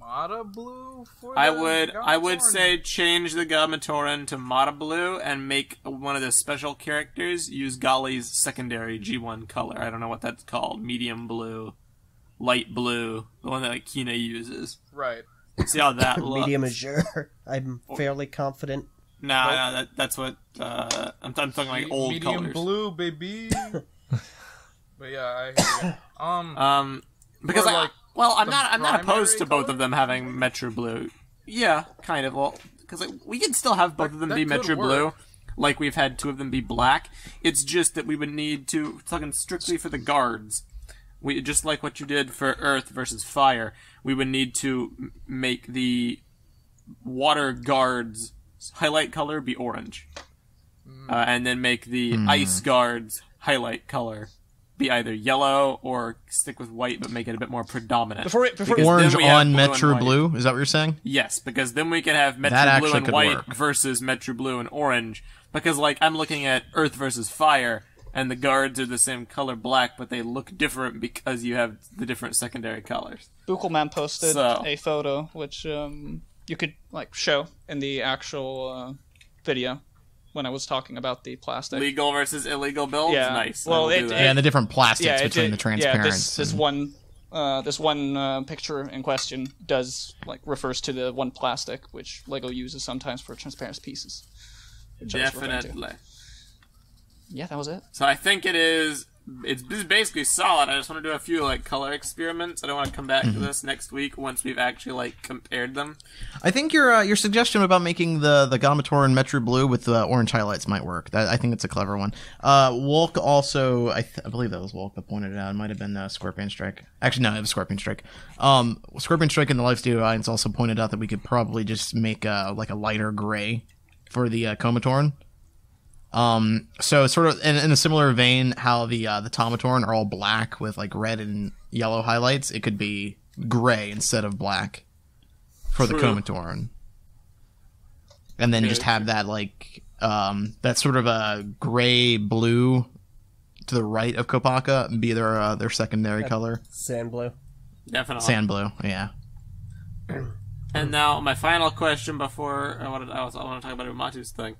Mata Blue for I the would Gamatoran. say change the Gamatoran to Mata Blue and make one of the special characters use Gali's secondary G1 color. I don't know what that's called. Medium blue, light blue, the one that like Kina uses. Right. See how that looks. Medium azure. I'm fairly confident. Nah, that's what I'm talking like old Medium colors. blue, baby. But yeah, I hear you. Because Or, like, I'm the not opposed to primary both of them having Metro Blue. Yeah, kind of. Well, because like, we can still have both of them that be could Metro Blue, work. like we've had two of them be black. It's just that we would need to talking strictly for the guards. We just like what you did for Earth versus Fire. We would need to make the water guards highlight color be orange, and then make the ice guards highlight color be either yellow or stick with white, but make it a bit more predominant. Before Because then orange we have on blue and Metro white. Blue. Is that what you're saying? Yes, because then we can have Metro That Blue actually and could white work. versus Metro Blue and orange. Because like I'm looking at Earth versus Fire, and the guards are the same color black, but they look different because you have the different secondary colors. Buchelman posted So- a photo which you could like show in the actual video when I was talking about the plastic. Legal versus illegal builds. Yeah. Nice. Well, I will do it- that. Yeah, and the different plastics Yeah, between the transparents. this one picture in question does like refers to the one plastic which Lego uses sometimes for transparent pieces. which I was referring to. Definitely. Yeah, that was it. So I think it's basically solid. I just want to do a few like color experiments. I don't want to come back to this next week once we've actually like compared them. I think your suggestion about making the Gamatoran Metro Blue with the orange highlights might work. I think it's a clever one. Wolk also, I believe that was Wolk that pointed it out. It might have been Scorpion Strike. Actually, no, it was Scorpion Strike. Scorpion Strike in the Live Studio Audience also pointed out that we could probably just make like a lighter gray for the Comatoran. So sort of in a similar vein, how the Tomatoran are all black with like red and yellow highlights, it could be gray instead of black for the True. Comatoran, and then just have that like that sort of a gray blue to the right of Kopaka be their secondary color. Sand blue. Definitely. Sand blue, yeah. And now my final question before I want to talk about Oomatu's thing.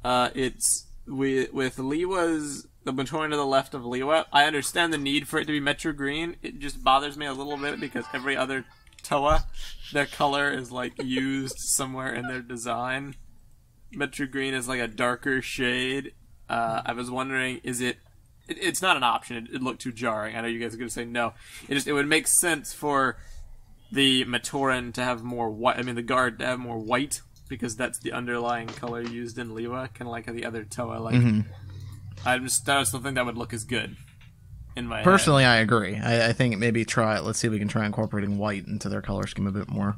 It's with Liwa's the Matoran to the left of Liwa. I understand the need for it to be Metro Green. It just bothers me a little bit because every other Toa, their color is like used somewhere in their design. Metro Green is like a darker shade. I was wondering, is it? It's not an option. It looked too jarring. I know you guys are going to say no. It would make sense for the Matoran to have more white. I mean, the guard to have more white. Because that's the underlying color used in Liwa, kind of like the other Toa. Like, I still think that would look as good in my Personally, I agree. I think maybe let's see if we can try incorporating white into their color scheme a bit more.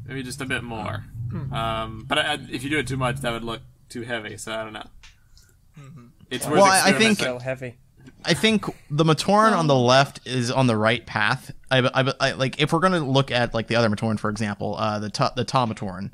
Maybe just a bit more. But if you do it too much, that would look too heavy. So I don't know. It's worth I think So heavy. I think the Matoran on the left is on the right path. I like if we're gonna look at like the other Matoran, for example, the Tomatoran.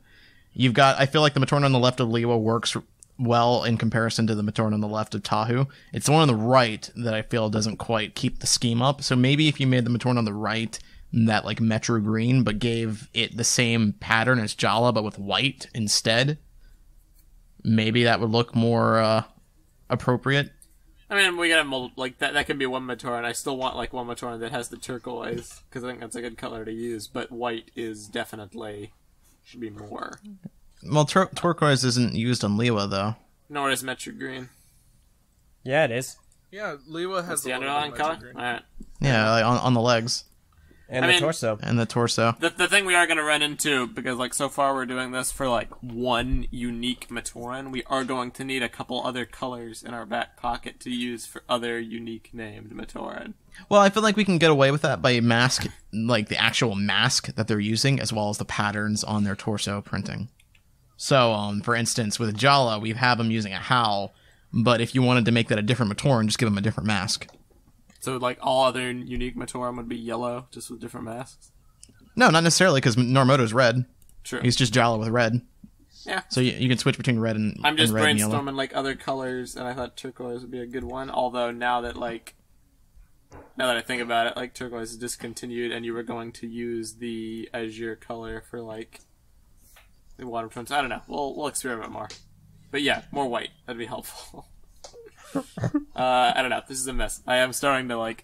You've got. I feel like the Matoran on the left of Liwa works well in comparison to the Matoran on the left of Tahu. It's the one on the right that I feel doesn't quite keep the scheme up. So maybe if you made the Matoran on the right that like Metro Green, but gave it the same pattern as Jala, but with white instead, maybe that would look more appropriate. I mean, we got like that. That could be one Matoran. I still want like one Matoran that has the turquoise because I think that's a good color to use. But white is definitely should be more. Well, turquoise isn't used on Liwa though. Nor is Metro Green. Yeah, it is. Yeah, Liwa has That's the a little underlying bit of color. green. All right. Yeah, like on the legs. And I the mean, torso. And the torso. The thing we are going to run into, because like so far we're doing this for like one unique Matoran, we are going to need a couple other colors in our back pocket to use for other unique named Matoran. Well, I feel like we can get away with that by mask, like the actual mask that they're using, as well as the patterns on their torso printing. So, for instance, with Jala, we have him using a howl, but if you wanted to make that a different Matoran, just give him a different mask. So like all other unique Matoran would be yellow, just with different masks? No, not necessarily, because Normoto's red. True. He's just Jala with red. Yeah. So you can switch between red and I'm just and red and yellow. brainstorming like other colors, and I thought turquoise would be a good one. Although now that I think about it, like turquoise is discontinued, and you were going to use the azure color for like the water tones. I don't know. We'll experiment more. But yeah, more white. That'd be helpful. I don't know. This is a mess. I am starting to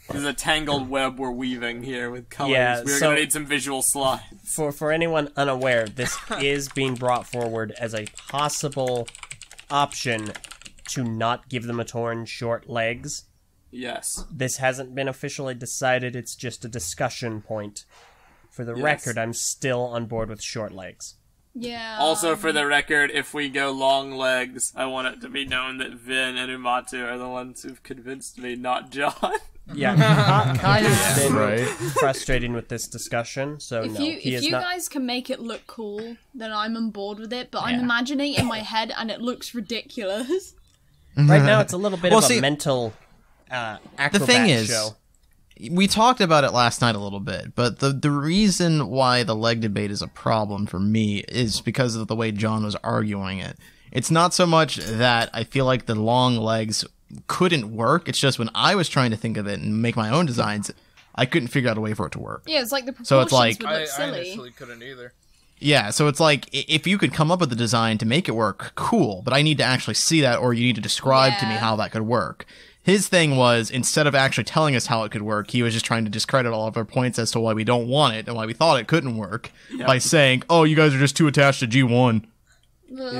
this is a tangled web we're weaving here with colors. Yeah, We're gonna need some visual slides. For anyone unaware, this is being brought forward as a possible option to not give the Matoran short legs. Yes. This hasn't been officially decided, it's just a discussion point. For the Yes. record, I'm still on board with short legs. Yeah. Also, for the record, if we go long legs, I want it to be known that Vin and Oomatu are the ones who've convinced me, not John. Yeah, Kai has been Right. frustrating with this discustion, so If no, you he if is you not. guys can make it look cool, then I'm on board with it. But I'm Yeah. imagining it in my head, and it looks ridiculous. Right now, it's a little bit Well, of see, a mental acrobat the thing is, show. we talked about it last night a little bit, but the reason why the leg debate is a problem for me is because of the way John was arguing it. It's not so much that I feel like the long legs couldn't work, it's just when I was trying to think of it and make my own designs, I couldn't figure out a way for it to work. Yeah, it's like the proportions So it's like- would I look silly. initially couldn't either. Yeah, so it's like, if you could come up with a design to make it work, cool, but I need to actually see that, or you need to describe to me Yeah. how that could work. His thing was, instead of actually telling us how it could work, he was just trying to discredit all of our points as to why we don't want it and why we thought it couldn't work by saying, oh, you guys are just too attached to G1.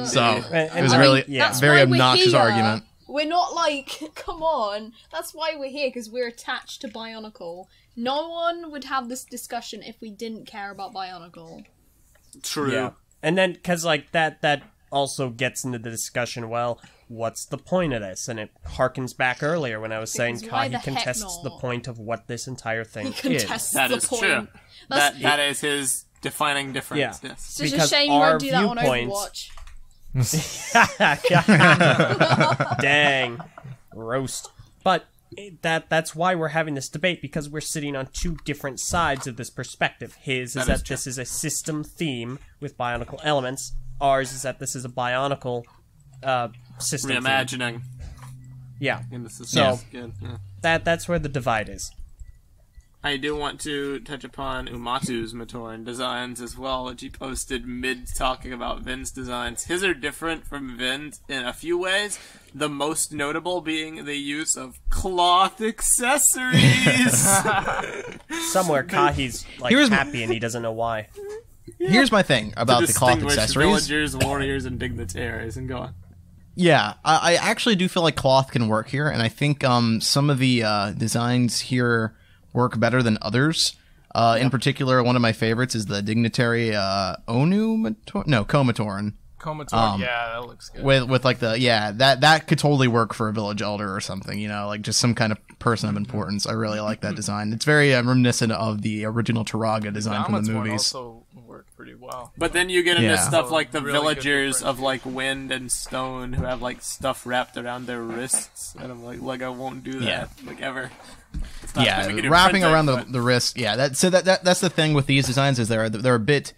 So, And it was I really mean, yeah. That's very why we're obnoxious here. argument. We're not like, come on. That's why we're here, because we're attached to Bionicle. No one would have this discussion if we didn't care about Bionicle. True. Yeah. And then, because, like, that also gets into the discussion, well, what's the point of this? And it harkens back earlier when I was saying Because why Kahi the heck contests the not? point of what this entire thing is. Contests That the is point. true. That's, That is his defining difference. Yeah. Yes. it's just because a shame you our won't do that on viewpoints- Overwatch. Dang. Roast. But that's why we're having this debate, because we're sitting on two different sides of this perspective. His is That is that true. this is a system theme with Bionicle elements. Ours is that this is a Bionicle system theme. Reimagining Yeah. in the system. So- is good. Yeah. That's where the divide is. I do want to touch upon Oomatu's Matoran designs as well, which he posted mid talking about Vin's designs. His are different from Vin's in a few ways, the most notable being the use of cloth accessories. Somewhere Kahi's like Here's- happy and he doesn't know why. Here's my thing about to the cloth distinguish accessories. villagers, warriors, and dignitaries, and go on. Yeah, I actually do feel like cloth can work here, and I think some of the designs here work better than others. In particular, one of my favorites is the dignitary Komatoran. Comator, yeah, that looks good. With like that could totally work for a village elder or something, like just some kind of person of importance. I really like that design. It's very reminiscent of the original Taraga design from the Helmets one movies. also worked pretty well. But then you get into Yeah. stuff like the Really good villagers of like wind and stone who have like stuff wrapped around their wrists, and I'm like, Lego won't do that, Yeah. like ever. It's not Yeah, we can do wrapping printing, around but- the wrist. Yeah, that's the thing with these designs is they're a bit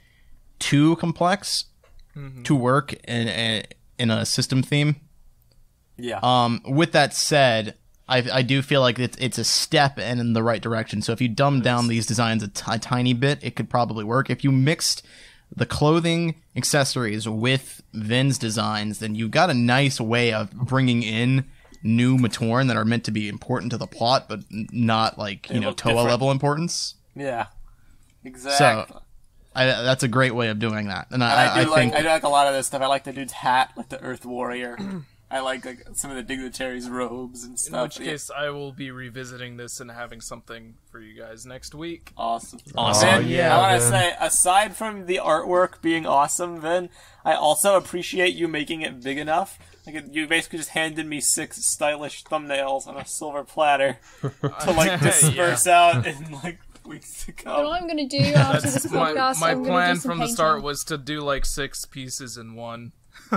too complex to work in a system theme. Yeah. With that said, I do feel like it's a step in the right direction. So if you dumb down these designs a tiny bit, it could probably work. If you mixed the clothing accessories with Vin's designs, then you got a nice way of bringing in new Matoran that are meant to be important to the plot, but not like, They look Toa different. level importance. Yeah. Exactly. That's a great way of doing that. And I I do think like a lot of this stuff. I like the dude's hat, like the Earth Warrior. I like some of the dignitaries' robes and In stuff. which case, I will be revisiting this and having something for you guys next week. Awesome. Awesome. Vin, yeah, I want to Vin. say, aside from the artwork being awesome, Vin, I also appreciate you making it big enough. Like, you basically just handed me 6 stylish thumbnails on a silver platter to, like, disperse out in, like, weeks to You know what come. I'm gonna do after this podcast? My I'm gonna plan do some from the painting. start was to do like 6 pieces in one.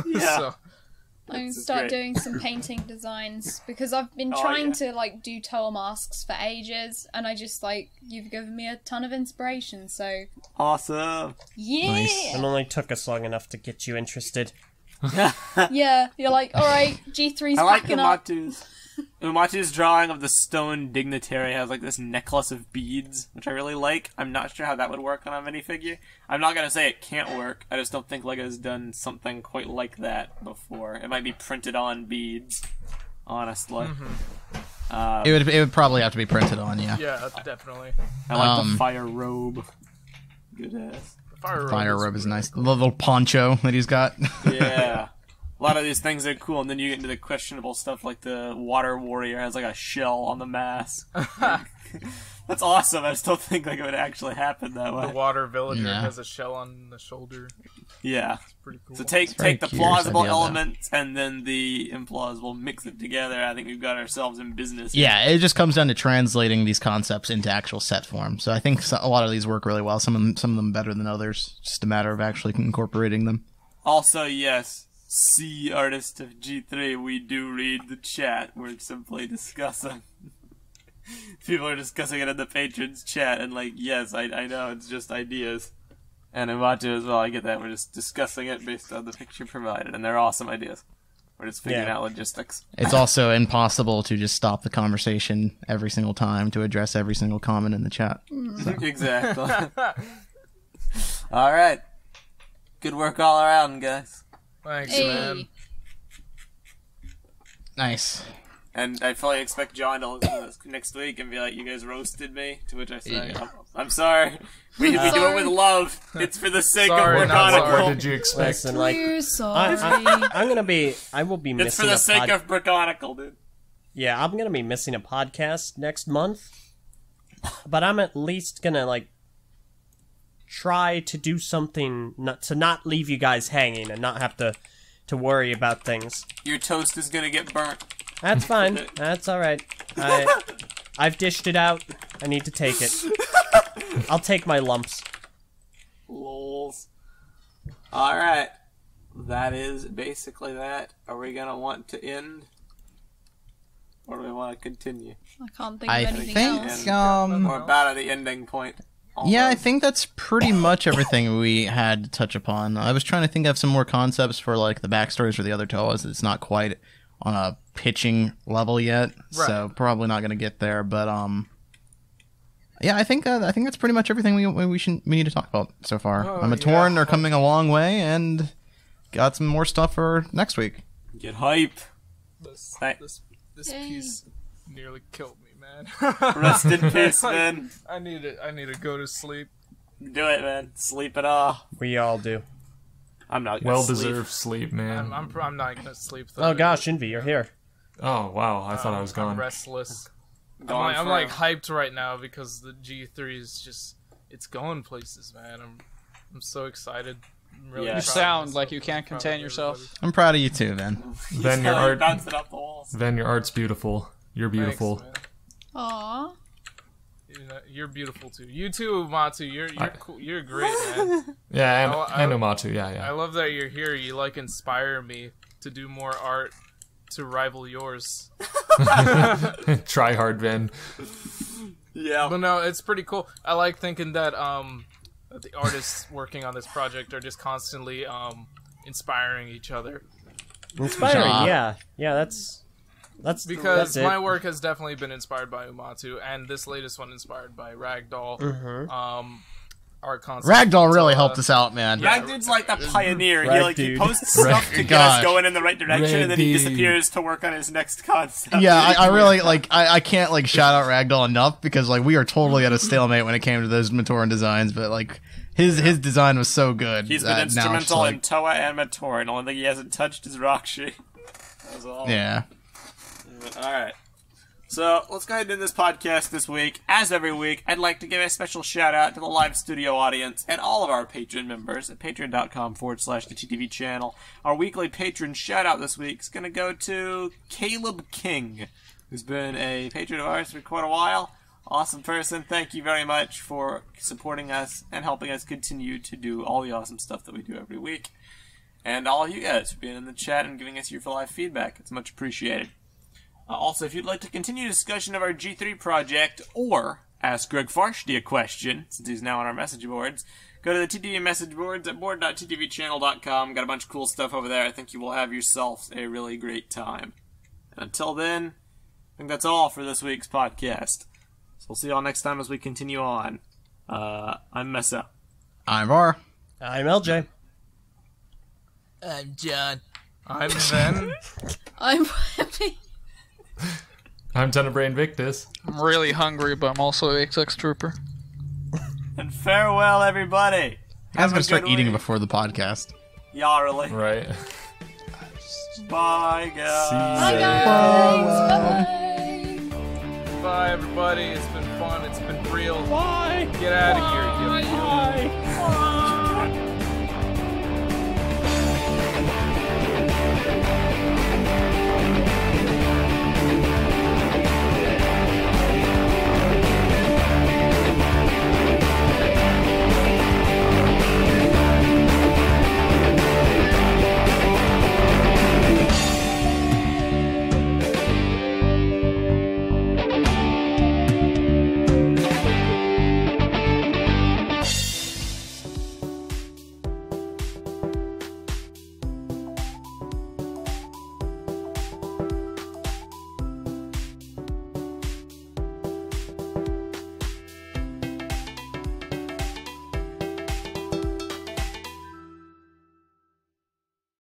Yeah. So, I'm gonna This is start great. doing some painting designs because I've been Oh, trying yeah. to like do toe masks for ages, and I just like you've given me a ton of inspiration. So Awesome. yeah, Nice. It only took us long enough to get you interested. yeah. You're like, all right, G3's I like packing up. Umatu's drawing of the stone dignitary has like this necklace of beads, which I really like. I'm not sure how that would work on a minifigure. I'm not gonna say it can't work. I just don't think LEGO's done something quite like that before. It might be printed on beads, honestly. It would probably have to be printed on, yeah. yeah, definitely. I like the fire robe. Good ass. Fire robe is nice. The little poncho that he's got. Yeah. A lot of these things are cool, and then you get into the questionable stuff like the water warrior has like a shell on the mask. That's awesome. I still think like it would actually happen that way. The water villager Yeah. has a shell on the shoulder. Yeah. Pretty cool. So take very the curious plausible idea, though. elements and then the implausible, mix it together. I think we've got ourselves in business. Yeah, it just comes down to translating these concepts into actual set form. So I think a lot of these work really well. Some of them better than others. Just a matter of actually incorporating them. Also, yes, see artist of G3, we do read the chat. We're simply discussing. People are discussing it in the patrons chat, and like, yes, I know, it's just ideas. And Oomatu as well, I get that. We're just discussing it based on the picture provided, and they're awesome ideas. We're just figuring Yeah. out logistics. It's also impossible to just stop the conversation every single time to address every single comment in the chat. Exactly. Alright. Good work all around, guys. Thanks, Hey. man. Nice. And I fully expect John to listen to this next week and be like, you guys roasted me. To which I say, Yeah. I'm sorry. We do it with love. It's for the sake Sorry, of not sorry. What Brickonicle. did you expect? Listen, like, We're sorry. I will be It's missing for the a sake of Brickonicle, dude. Yeah, I'm gonna be missing a podcast next month, but I'm at least gonna like try to do something to not leave you guys hanging and not have to worry about things. Your toast is gonna get burnt. That's fine. That's all right. I've dished it out. I need to take it. I'll take my lumps. Lols. Alright. That is basically that. Are we gonna want to end? Or do we want to continue? I can't think of I anything think, else. We're about at the ending point. yeah, I Almost. think that's pretty much everything we had to touch upon. I was trying to think of some more concepts for like the backstories for the other Toas. It's not quite on a pitching level yet, so probably not going to get there. But yeah, I think that's pretty much everything we need to talk about so far. Matoran are coming a long way, and got some more stuff for next week. Get hype. This Yay. piece nearly killed me, man. Rest in peace, man. I need to go to sleep. Do it, man. Sleep it off. We all do. I'm not gonna Well-deserved sleep, man. I'm not gonna sleep. Though. Oh gosh, Envy, you're here. Oh, wow. I thought I was I'm gone. restless. Going I'm for like a- hyped right now because the G3 is just it's going places, man. I'm so excited. I'm really Yeah. You proud of sound myself. like you can't Proud of contain yourself. everybody. I'm proud of you too, man. Then your art, Bouncing off the walls. then your art's beautiful. You're beautiful. Thanks, Aww. man. You're beautiful too. You too, Matu. You're cool. You're great, man. Yeah, I- and Oomatu. Yeah, I yeah. love that you're here. You like inspire me to do more art to rival yours. Try hard, Vin. Yeah. But no, it's pretty cool. I like thinking that the artists working on this project are just constantly inspiring each other. Inspiring, Ja. yeah. That's Because that's my it. work has definitely been inspired by Oomatu, and this latest one inspired by Ragdoll. Art concept. Ragdoll really So, helped us out, man. Rag Dude's like the pioneer. Rag He Dude. posts stuff to get Gosh. us going in the right direction, Rag and then he Dude. disappears to work on his next concept. Yeah, I really like. I can't like shout out Ragdoll enough because like we are totally at a stalemate when it came to those Matoran designs. But like his design was so good. He's been that now it's instrumental like- in Toa and Matoran. Only thing he hasn't touched is Rockshi. That was all. Yeah. All right. So let's go ahead and do this podcast this week. As every week, I'd like to give a special shout out to the live studio audience and all of our Patreon members at patreon.com/the TTV channel. Our weekly patron shout out this week is going to go to Caleb King, who's been a patron of ours for quite a while. Awesome person. Thank you very much for supporting us and helping us continue to do all the awesome stuff that we do every week. And all of you guys for being in the chat and giving us your live feedback. It's much appreciated. Also, if you'd like to continue discussion of our G3 project or ask Greg Farshtey a question, since he's now on our message boards, go to the TTV message boards at board.ttvchannel.com. Got a bunch of cool stuff over there. I think you will have yourselves a really great time. And until then, I think that's all for this week's podcast. So we'll see y'all next time as we continue on. I'm Messa. I'm Var. I'm LJ. I'm John. I'm Zen. I'm happy. I'm Tenebrae Invictus. I'm really hungry, but I'm also an XX Trooper. And farewell, everybody. I was going Have a to start good eating week. before the podcast. Yeah, really. Right. Bye, guys. See Bye, ya. guys. Bye. Bye, everybody. It's been fun. It's been real. Bye. Get out of here. You Bye.